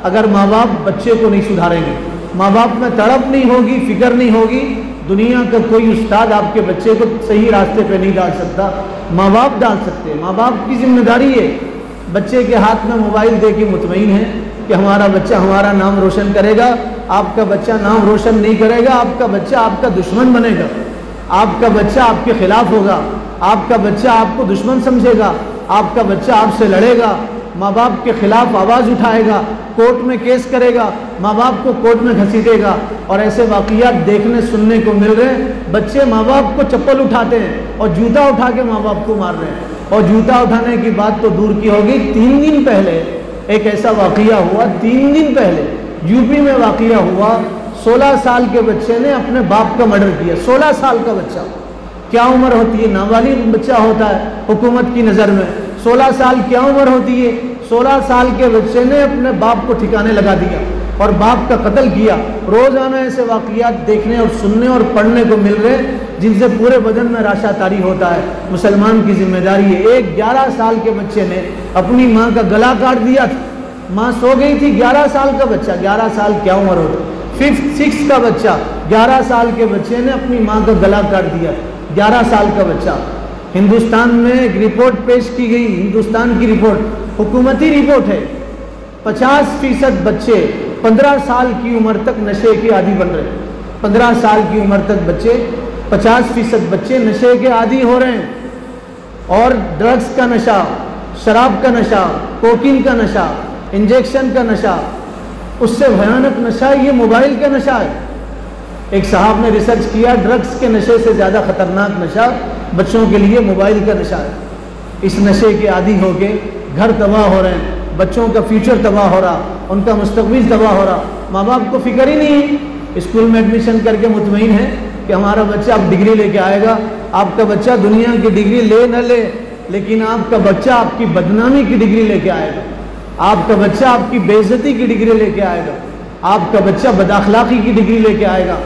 اگر ماں باپ بچے کو نہیں سدھاریں گے۔ ماں باپ میں تڑپ نہیں ہوگی، فکر نہیں ہوگی، دنیا کا کوئی استاد آپ کے بچے کو صحیح راستے پہ نہیں ڈال سکتا، ماں باپ ڈال سکتے ہیں۔ ماں باپ کی ذمہ داری ہے۔ بچے کے ہاتھ میں موبائل دے کے مطمئن ہے کہ ہمارا بچہ ہمارا نام روشن کرے گا۔ آپ کا بچہ نام روشن نہیں کرے گا، آپ کا بچہ آپ کا دشمن بنے گا، آپ کا بچہ آپ کے خلاف ہوگا، آپ کا بچہ آپ کو دشمن سمجھے گا۔ آپ کا بچہ آپ سے لڑے گا، ماں باپ کے خلاف آواز اٹھائے گا، کورٹ میں کیس کرے گا، ماں باپ کو کورٹ میں گھسیٹے گا، اور ایسے واقعات دیکھنے سننے کو مل رہے ہیں۔ بچے ماں باپ کو چپل اٹھاتے ہیں اور جوتا اٹھا کے ماں باپ کو مار رہے ہیں، اور جوتا اٹھانے کی بات تو دور کی ہوگی۔ 3 دن پہلے ایک ایسا واقعہ ہوا، 3 دن پہلے یو پی میں واقعہ ہوا، 16 سال کے بچے نے اپنے باپ کا مرڈر کیا۔ 16 سال کا بچہ، کیا عمر ہوتی ہے؟ نابالغ بچہ ہوتا ہے حکومت کی نظر میں۔ 16 سال کیا عمر ہوتی ہے؟ 16 سال کے بچے نے اپنے باپ کو ٹھکانے لگا دیا اور باپ کا قتل کیا۔ روزانہ ایسے واقعات دیکھنے اور سننے اور پڑھنے کو مل رہے ہیں جن سے پورے بدن میں راشا طاری ہوتا ہے۔ مسلمان کی ذمہ داری ہے۔ ایک 11 سال کے بچے نے اپنی ماں کا گلا کاٹ دیا تھا، ماں سو گئی تھی، 11 سال کا بچہ، 11 سال کیا عمر ہوتا ہے؟ 5th 6th کا بچہ، 11 سال کے بچے نے اپنی ماں کا گلا کاٹ دیا، 11 سال کا بچہ۔ ہندوستان میں ایک رپورٹ پیش کی گئی، ہندوستان کی رپورٹ، حکومتی رپورٹ ہے، 50% بچے 15 سال کی عمر تک نشے کے عادی بن رہے ہیں۔ 15 سال کی عمر تک بچے، 50% بچے نشے کے عادی ہو رہے ہیں، اور ڈرگز کا نشہ، شراب کا نشہ، کوکین کا نشہ، انجیکشن کا نشہ، اس سے بھیانک نشہ یہ موبائل کا نشہ ہے۔ ایک صاحب نے ریسرچ کیا، ڈرگز کے نشے سے زیادہ خطرناک نشہ بچوں کے لیے موبائل کا نشہ ہے۔ اس نشے کے عادی ہو کے گھر تباہ ہو رہے ہیں، بچوں کا فیوچر تباہ ہو رہا، ان کا مستقبل تباہ ہو رہا۔ ماں باپ کو فکر ہی نہیں ہے، اسکول میں ایڈمیشن کر کے مطمئن ہے کہ ہمارا بچہ اب ڈگری لے کے آئے گا۔ آپ کا بچہ دنیا کی ڈگری لے نہ لے، لیکن آپ کا بچہ آپ کی بدنامی کی ڈگری لے کے آئے گا، آپ کا بچہ آپ کی بے عزتی کی ڈگری لے کے آئے گا، آپ کا بچہ بداخلاقی کی ڈگری لے کے آئے گا،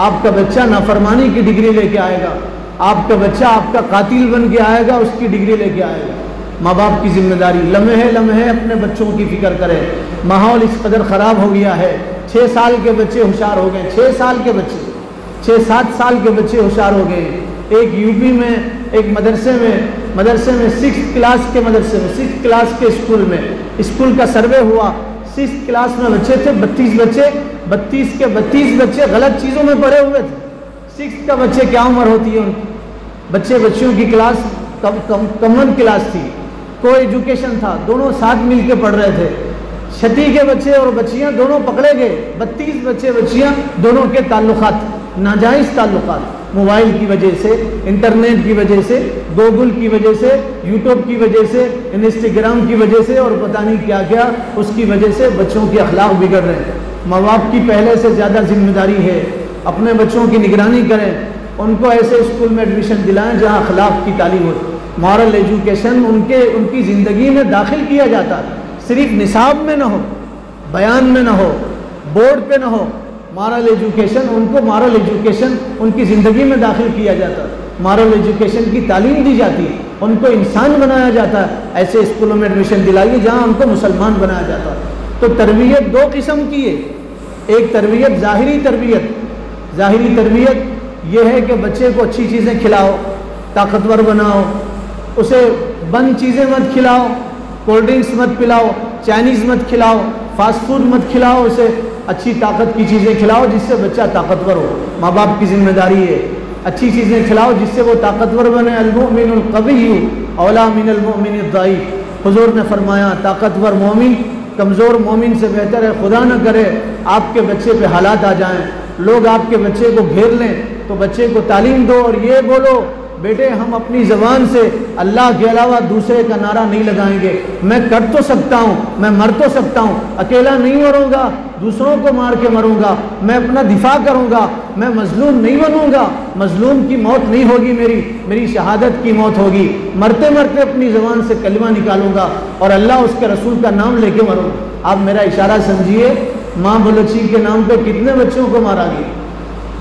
آپ کا بچہ نافرمانی کی ڈگری لے کے آئے گا، آپ کا بچہ آپ کا قاتل بن کے آئے گا، اس کی ڈگری لے کے آئے گا۔ ماں باپ کی ذمہ داری، لمحے لمحے اپنے بچوں کی فکر کرے۔ ماحول اس قدر خراب ہو گیا ہے، 6 سال کے بچے ہوشیار ہو گئے، 6 سال کے بچے، 6-7 سال کے بچے ہوشیار ہو گئے۔ ایک یو پی میں ایک مدرسے میں 6th کلاس کے مدرسے میں 6th کلاس کے اسکول کا سروے ہوا، 6th کلاس میں بچے تھے، 32 بچے، 32 کے 32 بچے غلط چیزوں میں پڑے ہوئے تھے۔ 6th کا بچے کیا عمر ہوتی ہے ان کی؟ بچیوں کی کلاس کمن کلاس تھی، کو ایجوکیشن تھا، دونوں ساتھ مل کے پڑھ رہے تھے۔ 6ٹھی کے بچے اور بچیاں دونوں پکڑے گئے، 32 بچے بچیاں دونوں کے تعلقات، ناجائز تعلقات، موبائل کی وجہ سے، انٹرنیٹ کی وجہ سے، گوگل کی وجہ سے، یوٹیوب کی وجہ سے، انسٹاگرام کی وجہ سے، اور پتہ نہیں کیا کیا، اس کی وجہ سے بچوں کے اخلاق بگڑ رہے ہیں۔ ماں باپ کی پہلے سے زیادہ ذمہ داری ہے، اپنے بچوں کی نگرانی کریں، ان کو ایسے اسکول میں ایڈمیشن دلائیں جہاں اخلاق کی تعلیم ہو، مورل ایجوکیشن ان کی زندگی میں داخل کیا جاتا ہے، صرف نصاب میں نہ ہو، بیان میں نہ ہو، بورڈ پہ نہ ہو۔ مورل ایجوکیشن ان کو مورل ایجوکیشن ان کی زندگی میں داخل کیا جاتا ہے، مورل ایجوکیشن کی تعلیم دی جاتی ہے، ان کو انسان بنایا جاتا ہے۔ ایسے اسکولوں میں ایڈمیشن دلائیے جہاں ان کو مسلمان بنایا جاتا ہے۔ تو تربیت 2 قسم کی ہے، ایک تربیت ظاہری تربیت یہ ہے کہ بچے کو اچھی چیزیں کھلاؤ، طاقتور بناؤ، اسے بند چیزیں مت کھلاؤ، کولڈ ڈرنکس مت پلاؤ، چائنیز مت کھلاؤ، فاسٹ فوڈ مت کھلاؤ، اسے اچھی طاقت کی چیزیں کھلاؤ جس سے بچہ طاقتور ہو۔ ماں باپ کی ذمہ داری ہے، اچھی چیزیں کھلاؤ جس سے وہ طاقتور بنے۔ المؤمن القوی اولی من المؤمن الضعیف، حضور نے فرمایا طاقتور مومن کمزور مومن سے بہتر ہے۔ خدا نہ کرے آپ کے بچے پہ حالات آ جائیں، لوگ آپ کے بچے کو گھیر لیں، تو بچے کو تعلیم دو اور یہ بولو بیٹے ہم اپنی زبان سے اللہ کے علاوہ دوسرے کا نعرہ نہیں لگائیں گے، میں کر تو سکتا ہوں، میں مر تو سکتا ہوں، اکیلا نہیں مروں گا، دوسروں کو مار کے مروں گا، میں اپنا دفاع کروں گا، میں مظلوم نہیں بنوں گا، مظلوم کی موت نہیں ہوگی، میری شہادت کی موت ہوگی، مرتے مرتے اپنی زبان سے کلمہ نکالوں گا اور اللہ اس کے رسول کا نام لے کے مروں گا۔ آپ میرا اشارہ سمجھیے، ماں بلوچی کے نام پہ کتنے بچوں کو مارا گیا۔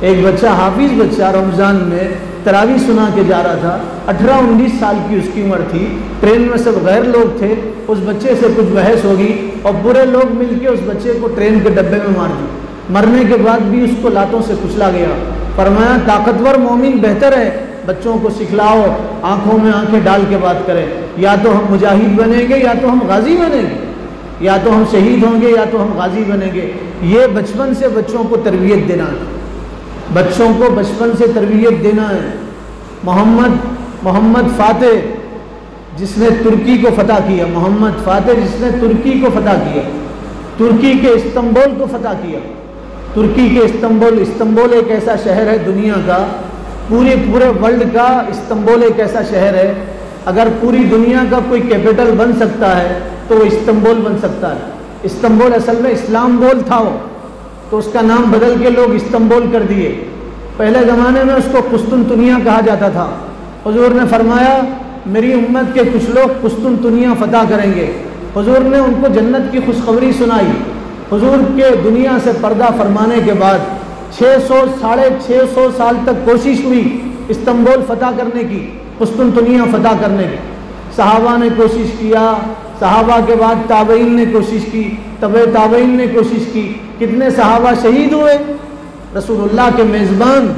ایک بچہ حافظ بچہ رمضان میں تراویح سنا کے جا رہا تھا، 18-19 سال کی اس کی عمر تھی، ٹرین میں سب غیر لوگ تھے، اس بچے سے کچھ بحث ہوگی اور پورے لوگ مل کے اس بچے کو ٹرین کے ڈبے میں مار دی، مرنے کے بعد بھی اس کو لاتوں سے کچلا گیا۔ فرمایا طاقتور مومن بہتر ہے، بچوں کو سکھلاؤ، آنکھوں میں آنکھیں ڈال کے بات کریں، یا تو ہم مجاہد بنیں گے یا تو ہم غازی بنیں گے، یا تو ہم شہید ہوں گے یا تو ہم غازی بنیں گے۔ یہ بچپن سے بچوں کو تربیت دینا ہے، بچوں کو بچپن سے تربیت دینا ہے۔ محمد فاتح جس نے ترکی کو فتح کیا، محمد فاتح جس نے ترکی کو فتح کیا، ترکی کے استنبول کو فتح کیا۔ ترکی کے استنبول ایک ایسا شہر ہے دنیا کا، پورے ورلڈ کا استنبول ایک ایسا شہر ہے، اگر پوری دنیا کا کوئی کیپٹل بن سکتا ہے تو وہ استنبول بن سکتا ہے۔ استنبول اصل میں اسلامبول تھا وہ، تو اس کا نام بدل کے لوگ استنبول کر دیے۔ پہلے زمانے میں اس کو قسطنطنیہ کہا جاتا تھا۔ حضور نے فرمایا میری امت کے کچھ لوگ قسطنطنیہ فتح کریں گے۔ حضور نے ان کو جنت کی خوشخبری سنائی۔ حضور کے دنیا سے پردہ فرمانے کے بعد 600 سال تک کوشش ہوئی استنبول فتح کرنے کی، قسطنطنیہ فتح کرنے کی۔ صحابہ نے کوشش کیا، صحابہ کے بعد تابعین نے کوشش کی، تبع تابعین نے کوشش کی۔ کتنے صحابہ شہید ہوئے؟ رسول اللہ کے میزبان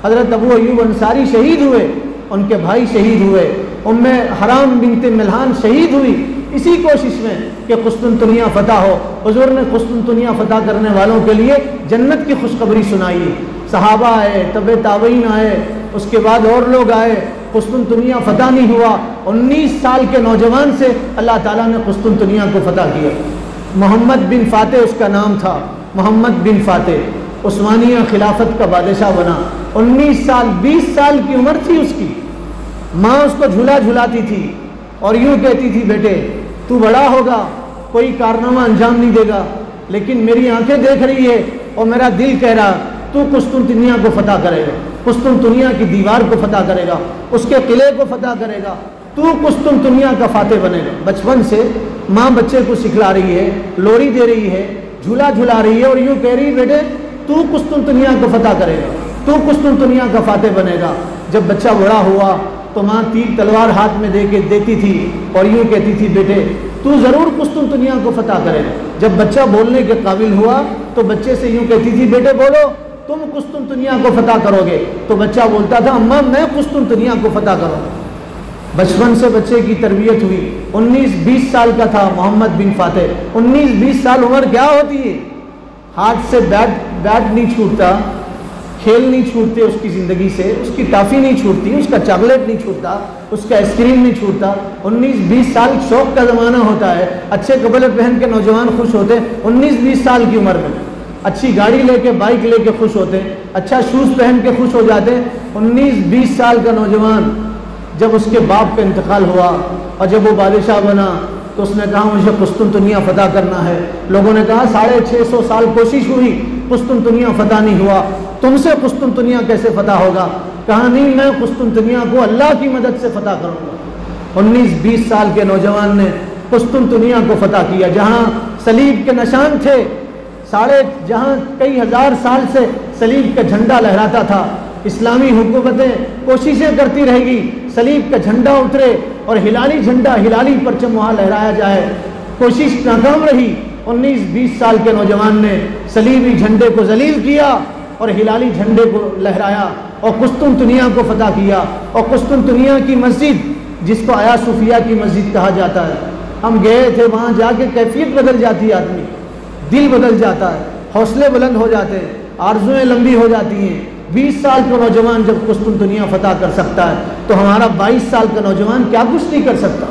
حضرت ابو ایوب انصاری شہید ہوئے، ان کے بھائی شہید ہوئے، ام حرام بنت ملحان شہید ہوئی اسی کوشش میں کہ قسطنطنیہ فتح ہو۔ حضور نے قسطنطنیہ فتح کرنے والوں کے لیے جنت کی خوشخبری سنائی۔ صحابہ آئے، تبع تابعین آئے، اس کے بعد اور لوگ آئے، قسطنطنیہ فتح نہیں ہوا۔ 19 سال کے نوجوان سے اللہ تعالیٰ نے قسطنطنیہ کو فتح کیا۔ محمد بن فاتح اس کا نام تھا، محمد بن فاتح عثمانیہ خلافت کا بادشاہ بنا۔ 19 سال 20 سال کی عمر تھی اس کی۔ ماں اس کو جھولا جھلاتی تھی اور یوں کہتی تھی بیٹے تو بڑا ہوگا کوئی کارنامہ انجام نہیں دے گا، لیکن میری آنکھیں دیکھ رہی ہے اور میرا دل کہہ رہا تو قسطنطنیہ کو فتح کرے گا، قسطنطنیہ کی دیوار کو فتح کرے گا، اس کے قلعے کو فتح کرے گا، تو قسطنطنیہ کا فاتح بنے گا۔ بچپن سے ماں بچے کو سکھلا رہی ہے، لوری دے رہی ہے، جھولا جھلا رہی ہے اور یوں کہہ رہی بیٹے تو قسطنطنیہ کو فتح کرے گا، تو قسطنطنیہ کا فاتح بنے گا۔ جب بچہ بڑا ہوا تو ماں تیر تلوار ہاتھ میں دے کے دیتی تھی اور یوں کہتی تھی بیٹے تو ضرور قسطنطنیہ کو فتح کرے گا۔ جب بچہ بولنے کے قابل ہوا تو بچے سے یوں کہتی تھی بیٹے بولو تم قسطنطنیہ کو فتح کرو گے، تو بچہ بولتا تھا اماں میں قسطنطنیہ کو فتح کروں گا۔ بچپن سے بچے کی تربیت ہوئی۔ 19-20 سال کا تھا محمد بن فاتح۔ 19-20 سال عمر کیا ہوتی ہے؟ ہاتھ سے بیٹ نہیں چھوٹتا، کھیل نہیں چھوٹتے اس کی زندگی سے، اس کی ٹافی نہیں چھوٹتی، اس کا چاکلیٹ نہیں چھوٹتا، اس کا آئس کریم نہیں چھوٹتا۔ 19-20 سال شوق کا زمانہ ہوتا ہے، اچھے کپڑے پہن کے نوجوان خوش ہوتے ہیں 19-20 سال کی عمر میں، اچھی گاڑی لے کے بائک لے کے خوش ہوتے ہیں، اچھا شوز پہن کے خوش ہو جاتے ہیں۔ 19-20 سال کا نوجوان جب اس کے باپ کا انتقال ہوا اور جب وہ بادشاہ بنا تو اس نے کہا مجھے قسطنطنیہ فتح کرنا ہے۔ لوگوں نے کہا 650 سال کوشش ہوئی قسطنطنیہ فتح نہیں ہوا، تم سے قسطنطنیہ کیسے فتح ہوگا؟ کہا نہیں میں قسطنطنیہ کو اللہ کی مدد سے فتح کروں گا۔ 19-20 سال کے نوجوان نے قسطنطنیہ کو فتح کیا، جہاں صلیب کے نشان تھے، جہاں کئی ہزار سال سے صلیب کا جھنڈا لہراتا تھا۔ اسلامی حکومتیں کوششیں کرتی رہے گی صلیب کا جھنڈا اترے اور ہلالی جھنڈا، ہلالی پرچم وہاں لہرایا جائے، کوشش ناکام رہی۔ 19-20 سال کے نوجوان نے صلیبی جھنڈے کو ذلیل کیا اور ہلالی جھنڈے کو لہرایا اور قسطنطنیہ کو فتح کیا۔ اور قسطنطنیہ کی مسجد جس کو آیا صوفیہ کی مسجد کہا جاتا ہے، ہم گئے تھے وہاں جا کے کیفیت بدل جاتی ہے، آدمی دل بدل جاتا ہے، حوصلے بلند ہو جاتے ہیں، آرزویں لمبی ہو جاتی ہیں۔ 20 سال کا نوجوان جب قسطنطنیہ فتح کر سکتا ہے تو ہمارا 22 سال کا نوجوان کیا کچھ نہیں کر سکتا؟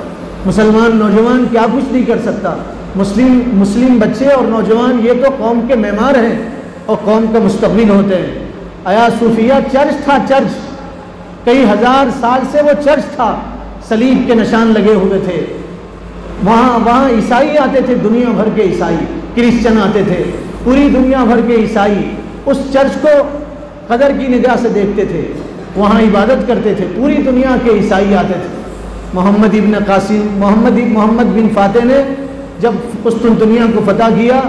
مسلمان نوجوان کیا کچھ نہیں کر سکتا؟ مسلم بچے اور نوجوان یہ تو قوم کے معمار ہیں اور قوم کا مستقبل ہوتے ہیں۔ آیا صوفیہ چرچ تھا، چرچ کئی ہزار سال سے وہ چرچ تھا، صلیب کے نشان لگے ہوئے تھے، وہاں عیسائی آتے تھے، دنیا بھر کے عیسائی، کرسچن آتے تھے، پوری دنیا بھر کے عیسائی اس چرچ کو قدر کی نگاہ سے دیکھتے تھے، وہاں عبادت کرتے تھے، پوری دنیا کے عیسائی آتے تھے۔ محمد بن فاتح نے جب قسطنطنیہ کو فتح کیا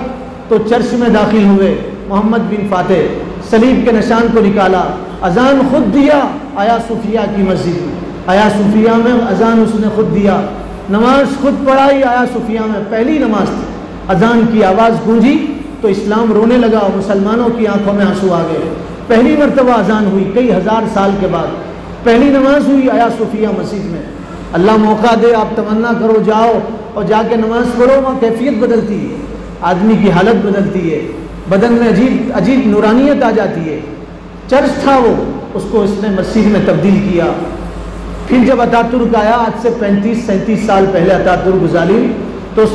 تو چرچ میں داخل ہوئے۔ محمد بن فاتح صلیب کے نشان کو نکالا، اذان خود دیا آیا صوفیہ کی مسجد میں، آیا صوفیہ میں اذان اس نے خود دیا، نماز خود پڑھائی آیا صوفیہ میں، پہلی نماز تھی۔ اذان کی آواز گونجی تو اسلام رونے لگا، مسلمانوں کی آنکھوں میں آنسو آ گئے۔ پہلی مرتبہ اذان ہوئی کئی ہزار سال کے بعد، پہلی نماز ہوئی آیا صوفیہ مسجد میں۔ اللہ موقع دے، آپ تمنا کرو جاؤ اور جا کے نماز پڑھو، وہاں کیفیت بدلتی ہے، آدمی کی حالت بدلتی ہے، بدن میں عجیب نورانیت آ جاتی ہے۔ چرچ تھا وہ، اس کو اس نے مسجد میں تبدیل کیا۔ پھر جب اتا ترک آیا آج سے 35-37 سال پہلے اتا ترک ظالم، تو اس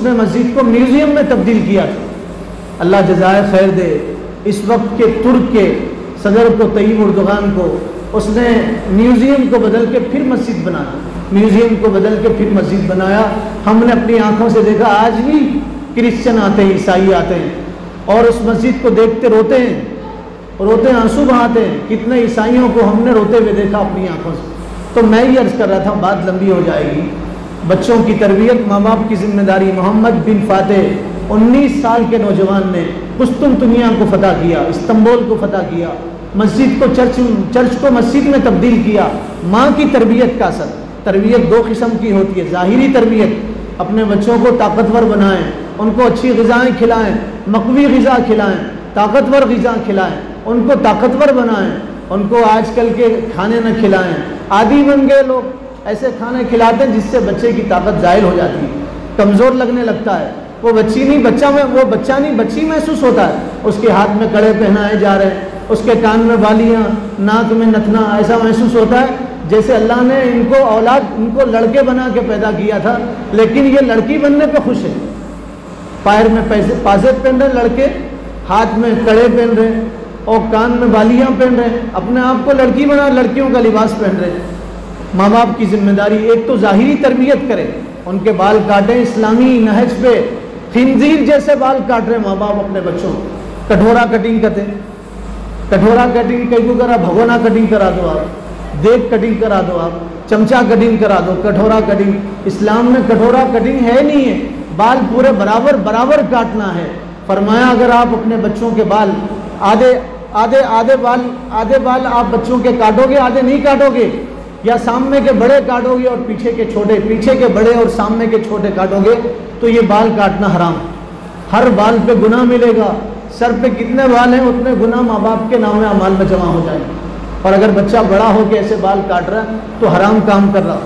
نے مسجد کو میوزیم میں تبدیل کیا تھا۔ اللہ جزائے خیر دے اس وقت کے ترک کے صدر کو طیب اردوغان کو، اس نے میوزیم کو بدل کے پھر مسجد بنایا، ہم نے اپنی آنکھوں سے دیکھا، آج بھی کرسچن آتے ہیں، عیسائی آتے ہیں اور اس مسجد کو دیکھتے روتے ہیں، آنسو بہاتے ہیں۔ کتنے عیسائیوں کو ہم نے روتے ہوئے دیکھا اپنی آنکھوں سے۔ تو میں یہ عرض کر رہا تھا، بات لمبی ہو جائے گی، بچوں کی تربیت ماں باپ کی ذمہ داری۔ محمد بن فاتح 19 سال کے نوجوان نے قسطنطنیہ کو فتح کیا، استنبول کو فتح کیا، مسجد کو چرچ کو مسجد میں تبدیل کیا۔ ماں کی تربیت کا اثر، تربیت دو قسم کی ہوتی ہے، ظاہری تربیت، اپنے بچوں کو طاقتور بنائیں، ان کو اچھی غذائیں کھلائیں، مقوی غذا کھلائیں، طاقتور غذا کھلائیں، ان کو طاقتور بنائیں، ان کو آج کل کے کھانے نہ کھلائیں۔ عادی بن گئے لوگ، ایسے کھانے کھلاتے ہیں جس سے بچے کی طاقت زائل ہو جاتی ہے، کمزور لگنے لگتا ہے، وہ بچہ نہیں بچی محسوس ہوتا ہے، اس کے ہاتھ میں کڑے پہنائے جا رہے ہیں، اس کے کان میں بالیاں، ناک میں نتنا، ایسا محسوس ہوتا ہے جیسے اللہ نے ان کو لڑکے بنا کے پیدا کیا تھا، لیکن یہ لڑکی بننے پہ خوش ہے۔ پیر میں پازے پہن رہے لڑکے، ہاتھ میں کڑے پہن رہے ہیں اور کان میں بالیاں پہن رہے ہیں، اپنے آپ کو لڑکی بنا لڑکیوں کا لباس پہن رہے ہیں۔ ماں باپ کی ذمہ داری ایک تو ظاہری تربیت کرے، ان کے بال کاٹیں اسلامی نہج پہ، خنزیر جیسے بال کاٹ رہے ماں باپ اپنے بچوں، کٹھورا کٹنگ کرتے، کٹھورا کٹنگ کئی کو کرا، بھگونا کٹنگ کرا دو آپ، دیگ کٹنگ کرا دو آپ، چمچا کٹنگ کرا دو، کٹھورا کٹنگ۔ اسلام میں کٹھورا کٹنگ ہے نہیں ہے، بال پورے برابر کاٹنا ہے۔ فرمایا اگر آپ اپنے بچوں کے بال آدھے بال آپ بچوں کے کاٹو گے، آدھے نہیں کاٹو گے، یا سامنے کے بڑے کاٹو گے اور پیچھے کے چھوٹے، پیچھے کے بڑے اور سامنے کے چھوٹے کاٹو گے، تو یہ بال کاٹنا حرام، ہر بال پہ گناہ ملے گا۔ سر پہ کتنے بال ہیں اتنے گناہ ماں باپ کے نام اعمال میں جمع ہو جائیں گے۔ اور اگر بچہ بڑا ہو کے ایسے بال کاٹ رہا ہے تو حرام کام کر رہا۔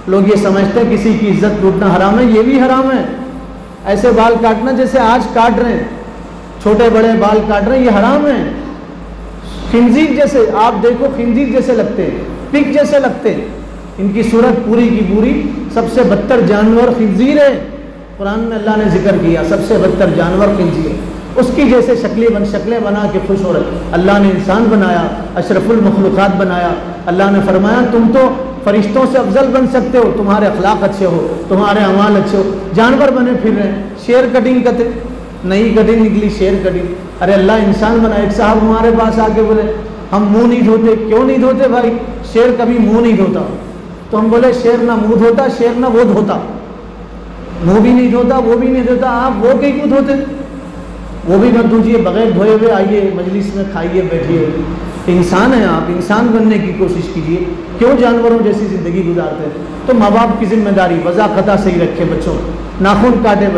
لوگ یہ سمجھتے ہیں کسی کی عزت لوٹنا حرام ہے، یہ بھی حرام ہے۔ ایسے بال کاٹنا جیسے آج کاٹ رہے ہیں، چھوٹے بڑے بال کاٹ رہے ہیں، یہ حرام ہے۔ خنزیر جیسے آپ دیکھو، خنزیر جیسے لگتے ہیں، پگ جیسے لگتے ہیں، ان کی صورت پوری کی پوری سب سے بدتر جانور خنزیر ہے۔ قرآن میں اللہ نے ذکر کیا سب سے بدتر جانور خنزیر، اس کی جیسے شکلیں بنا کے خوش ہو رہے۔ اللہ نے انسان بنایا، اشرف المخلوقات بنایا۔ اللہ نے فرمایا تم تو فرشتوں سے افضل بن سکتے ہو، تمہارے اخلاق اچھے ہو، تمہارے اعمال اچھے ہو، جانور بنے پھر رہے ہیں۔ شیر کٹنگ کرتے، نئی کٹنگ نکلی شیر کٹنگ۔ ارے اللہ انسان بنا۔ ایک صاحب ہمارے پاس آ کے بولے ہم منہ نہیں دھوتے۔ کیوں نہیں دھوتے بھائی؟ شیر کبھی منہ نہیں دھوتا۔ تو ہم بولے شیر نہ منہ دھوتا، شیر نہ وہ دھوتا، منہ بھی نہیں دھوتا، وہ بھی نہیں دھوتا، آپ وہ کیوں دھوتے؟ وہ بھی مت دھوجیے، بغیر دھوئے ہوئے آئیے مجلس میں، کھائیے بیٹھیے۔ انسان ہیں آپ، انسان بننے کی کوشش کیجیے، کیوں جانوروں جیسی زندگی گزارتے ہیں؟ تو ماں باپ کی ذمہ داری وضع خطا صحیح رکھے، بچوں ناخن کاٹے،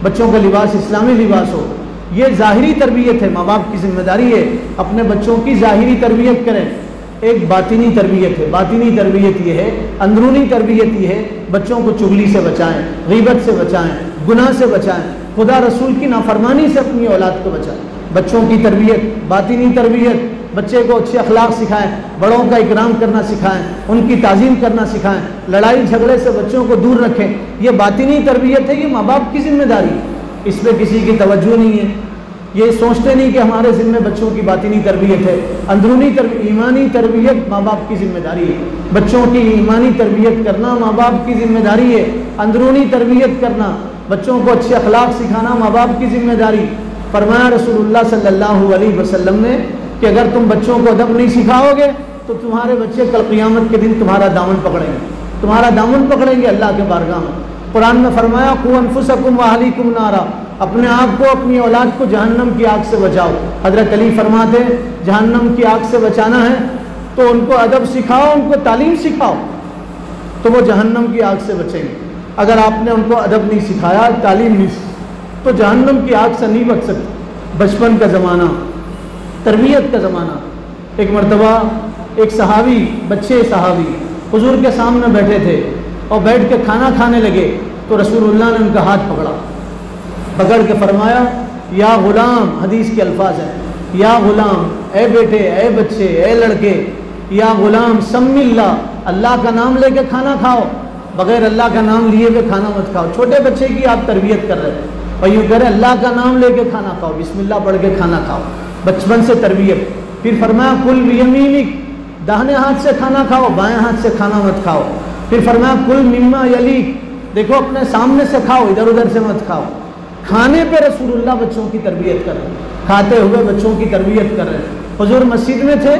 بچوں کا لباس اسلامی لباس ہو۔ یہ ظاہری تربیت ہے، ماں باپ کی ذمہ داری ہے اپنے بچوں کی ظاہری تربیت کریں۔ ایک باطنی تربیت ہے، باطنی تربیت یہ ہے، اندرونی تربیت یہ ہے، بچوں کو چغلی سے بچائیں، غیبت سے بچائیں، گناہ سے بچائیں، خدا رسول کی نافرمانی سے اپنی اولاد کو بچائیں۔ بچوں کی تربیت، باطنی تربیت، بچے کو اچھے اخلاق سکھائیں، بڑوں کا اکرام کرنا سکھائیں، ان کی تعظیم کرنا سکھائیں، لڑائی جھگڑے سے بچوں کو دور رکھیں۔ یہ باطنی تربیت ہے، یہ ماں باپ کی ذمہ داری، اس پہ کسی کی توجہ نہیں ہے۔ یہ سوچتے نہیں کہ ہمارے ذمہ بچوں کی باطنی تربیت ہے۔ اندرونی ایمانی تربیت ماں باپ کی ذمہ داری ہے، بچوں کی ایمانی تربیت کرنا ماں باپ کی ذمہ داری ہے۔ اندرونی تربیت کرنا، بچوں کو اچھے اخلاق سکھانا ماں باپ کی ذمہ داری۔ فرمایا رسول اللہ صلی اللہ علیہ وسلم نے کہ اگر تم بچوں کو ادب نہیں سکھاؤ گے تو تمہارے بچے کل قیامت کے دن تمہارا دامن پکڑیں گے اللہ کے بارگاہ میں۔ قرآن میں فرمایا قوا انفسکم واہلیکم نارا، اپنے آپ کو اپنی اولاد کو جہنم کی آگ سے بچاؤ۔ حضرت علی فرماتے ہیں جہنم کی آگ سے بچانا ہے تو ان کو ادب سکھاؤ، ان کو تعلیم سکھاؤ تو وہ جہنم کی آگ سے بچیں گے۔ اگر آپ نے ان کو ادب نہیں سکھایا، تعلیم نہیں تو جہنم کی آگ سے نہیں بچ سکتے۔ بچپن کا زمانہ، تربیت کا زمانہ۔ ایک مرتبہ ایک صحابی، بچے صحابی حضور کے سامنے بیٹھے تھے اور بیٹھ کے کھانا کھانے لگے تو رسول اللہ نے ان کا ہاتھ پکڑ کے فرمایا یا غلام، حدیث کے الفاظ ہیں، یا غلام، اے بیٹے، اے بچے، اے لڑکے، یا غلام سم اللہ، اللہ کا نام لے کے کھانا کھاؤ، بغیر اللہ کا نام لیے ہوئے کھانا مت کھاؤ۔ چھوٹے بچے کی آپ تربیت کر رہے ہیں اور یوں کہہ رہے اللہ کا نام لے کے کھانا کھاؤ، بسم اللہ پڑھ کے کھانا کھاؤ، بچپن سے تربیت۔ پھر فرمایا کل بیمینک، داہنے ہاتھ سے کھانا کھاؤ، بائیں ہاتھ سے کھانا مت کھاؤ۔ پھر فرمایا کل مما یلیک، دیکھو اپنے سامنے سے کھاؤ، ادھر ادھر سے مت کھاؤ۔ کھانے پہ رسول اللہ بچوں کی تربیت کر رہے ہیں، کھاتے ہوئے بچوں کی تربیت کر رہے ہیں۔ حضور مسجد میں تھے،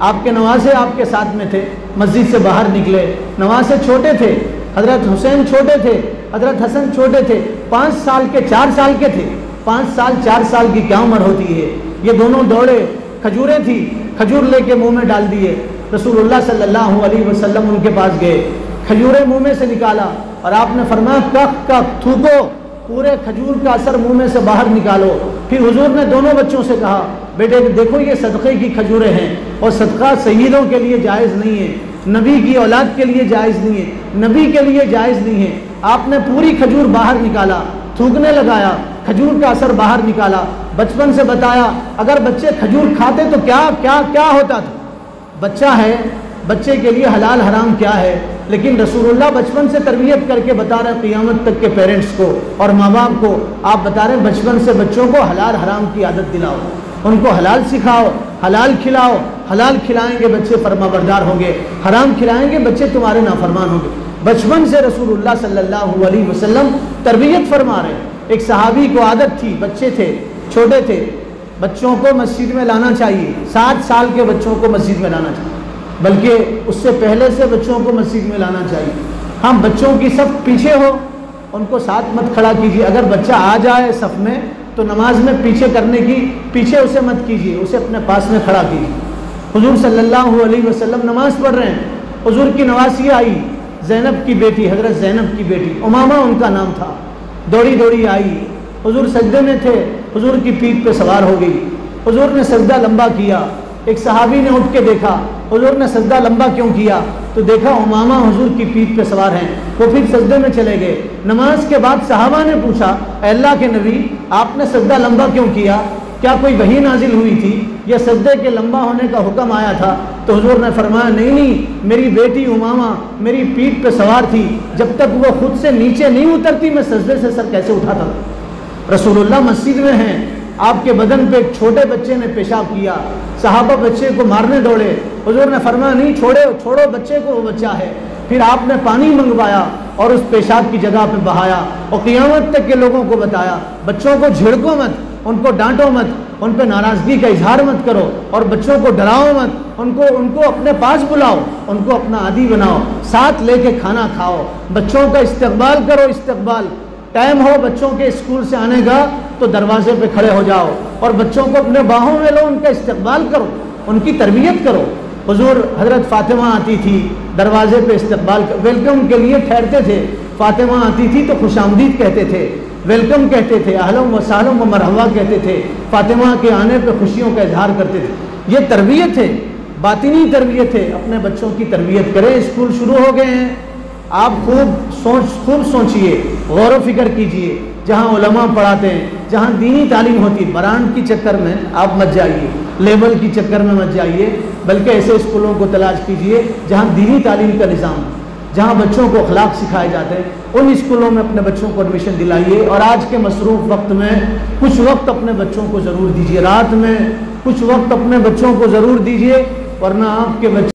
آپ کے نواسے آپ کے ساتھ میں تھے، مسجد سے باہر نکلے، نواسے چھوٹے تھے، حضرت حسین چھوٹے تھے، حضرت حسن چھوٹے تھے، 5 سال کے 4 سال کے تھے۔ 5 سال 4 سال کی کیا عمر ہوتی ہے؟ یہ دونوں دوڑے، کھجوریں تھی، کھجور لے کے منہ میں ڈال دیے۔ رسول اللہ صلی اللہ علیہ وسلم ان کے پاس گئے، کھجوریں منہ میں سے نکالا اور آپ نے فرمایا کخ کخ تھوکو، پورے کھجور کا اثر منہ میں سے باہر نکالو۔ پھر حضور نے دونوں بچوں سے کہا بیٹے دیکھو یہ صدقے کی کھجوریں ہیں اور صدقہ سیدوں کے لیے جائز نہیں ہے، نبی کی اولاد کے لیے جائز نہیں ہے، نبی کے لیے جائز نہیں ہے۔ آپ نے پوری کھجور باہر نکالا، تھوکنے لگایا، کھجور کا اثر باہر نکالا، بچپن سے بتایا اگر بچے کھجور کھاتے تو کیا کیا کیا ہوتا تھا۔ بچہ ہے، بچے کے لیے حلال حرام کیا ہے، لیکن رسول اللہ بچپن سے تربیت کر کے بتا رہے ہیں قیامت تک کے پیرنٹس کو اور ماں باپ کو، آپ بتا رہے ہیں بچپن سے بچوں کو حلال حرام کی عادت دلاؤ، ان کو حلال سکھاؤ، حلال کھلاؤ۔ حلال کھلائیں گے بچے فرما بردار ہوں گے، حرام کھلائیں گے بچے تمہارے نافرمان ہوں گے۔ بچپن سے رسول اللہ صلی اللہ علیہ وسلم تربیت فرما رہے ہیں۔ ایک صحابی کو عادت تھی، بچے تھے، چھوٹے تھے، بچوں کو مسجد میں لانا چاہیے، 7 سال کے بچوں کو مسجد میں لانا چاہیے، بلکہ اس سے پہلے سے بچوں کو مسجد میں لانا چاہیے۔ ہم بچوں کی صف پیچھے ہو، ان کو ساتھ مت کھڑا کیجیے، اگر بچہ آ جائے صف میں تو نماز میں پیچھے کرنے کی، پیچھے اسے مت کیجیے، اسے اپنے پاس میں کھڑا کیجیے۔ حضور صلی اللہ علیہ وسلم نماز پڑھ رہے ہیں، حضور کی نواسی آئی، زینب کی بیٹی، حضرت زینب کی بیٹی امامہ ان کا نام تھا، دوڑی دوڑی آئی، حضور سجدے میں تھے، حضور کی پیٹھ پہ سوار ہو گئی، حضور نے سجدہ لمبا کیا، ایک صحابی نے اٹھ کے دیکھا حضور نے سجدہ لمبا کیوں کیا، تو دیکھا امامہ حضور کی پیٹھ پہ سوار ہیں، وہ پھر سجدے میں چلے گئے۔ نماز کے بعد صحابہ نے پوچھا اے اللہ کے نبی آپ نے سجدہ لمبا کیوں کیا، کیا کوئی وحی نازل ہوئی تھی یا سجدے کے لمبا ہونے کا حکم آیا تھا؟ تو حضور نے فرمایا نہیں، میری بیٹی امامہ میری پیٹھ پہ سوار تھی، جب تک وہ خود سے نیچے نہیں اترتی میں سجدے سے سر کیسے اٹھاتا تھا۔ رسول اللہ مسجد میں ہیں، آپ کے بدن پہ ایک چھوٹے بچے نے پیشاب کیا، صحابہ بچے کو مارنے دوڑے، حضور نے فرمایا نہیں چھوڑو بچے کو، وہ بچہ ہے۔ پھر آپ نے پانی منگوایا اور اس پیشاب کی جگہ پہ بہایا اور قیامت تک کے لوگوں کو بتایا بچوں کو جھڑکو مت، ان کو ڈانٹو مت، ان پہ ناراضگی کا اظہار مت کرو اور بچوں کو ڈراؤ مت، ان کو اپنے پاس بلاؤ، ان کو اپنا عادی بناؤ، ساتھ لے کے کھانا کھاؤ، بچوں کا استقبال کرو۔ استقبال ٹائم ہو بچوں کے اسکول سے آنے کا تو دروازے پہ کھڑے ہو جاؤ اور بچوں کو اپنے باہوں میں لو، ان کا استقبال کرو، ان کی تربیت کرو۔ حضور حضرت فاطمہ آتی تھی دروازے پہ استقبال ویلکم کے لیے ٹھہرتے تھے، فاطمہ آتی تھی تو خوش آمدید کہتے تھے، ویلکم کہتے تھے، اہلا و سہلا و مرحبا کہتے تھے، فاطمہ کے آنے پہ خوشیوں کا اظہار کرتے تھے۔ یہ تربیت ہے، باطنی تربیت ہے۔ اپنے بچوں کی تربیت کریں۔ اسکول شروع ہو گئے ہیں، آپ خوب سوچئے، غور و فکر کیجئے، جہاں علماء پڑھاتے ہیں، جہاں دینی تعلیم ہوتی ہے، برانڈ کی چکر میں آپ مت جائیے، لیبل کی چکر میں مت جائیے، بلکہ ایسے اسکولوں کو تلاش کیجئے جہاں دینی تعلیم کا نظام، جہاں بچوں کو اخلاق سکھائے جاتے ہیں، ان اسکولوں میں اپنے بچوں کو ایڈمیشن دلائیے۔ اور آج کے مصروف وقت میں کچھ وقت اپنے بچوں کو ضرور دیجیے، رات میں کچھ وقت اپنے بچوں کو ضرور دیجیے، ورنہ آپ کے بچے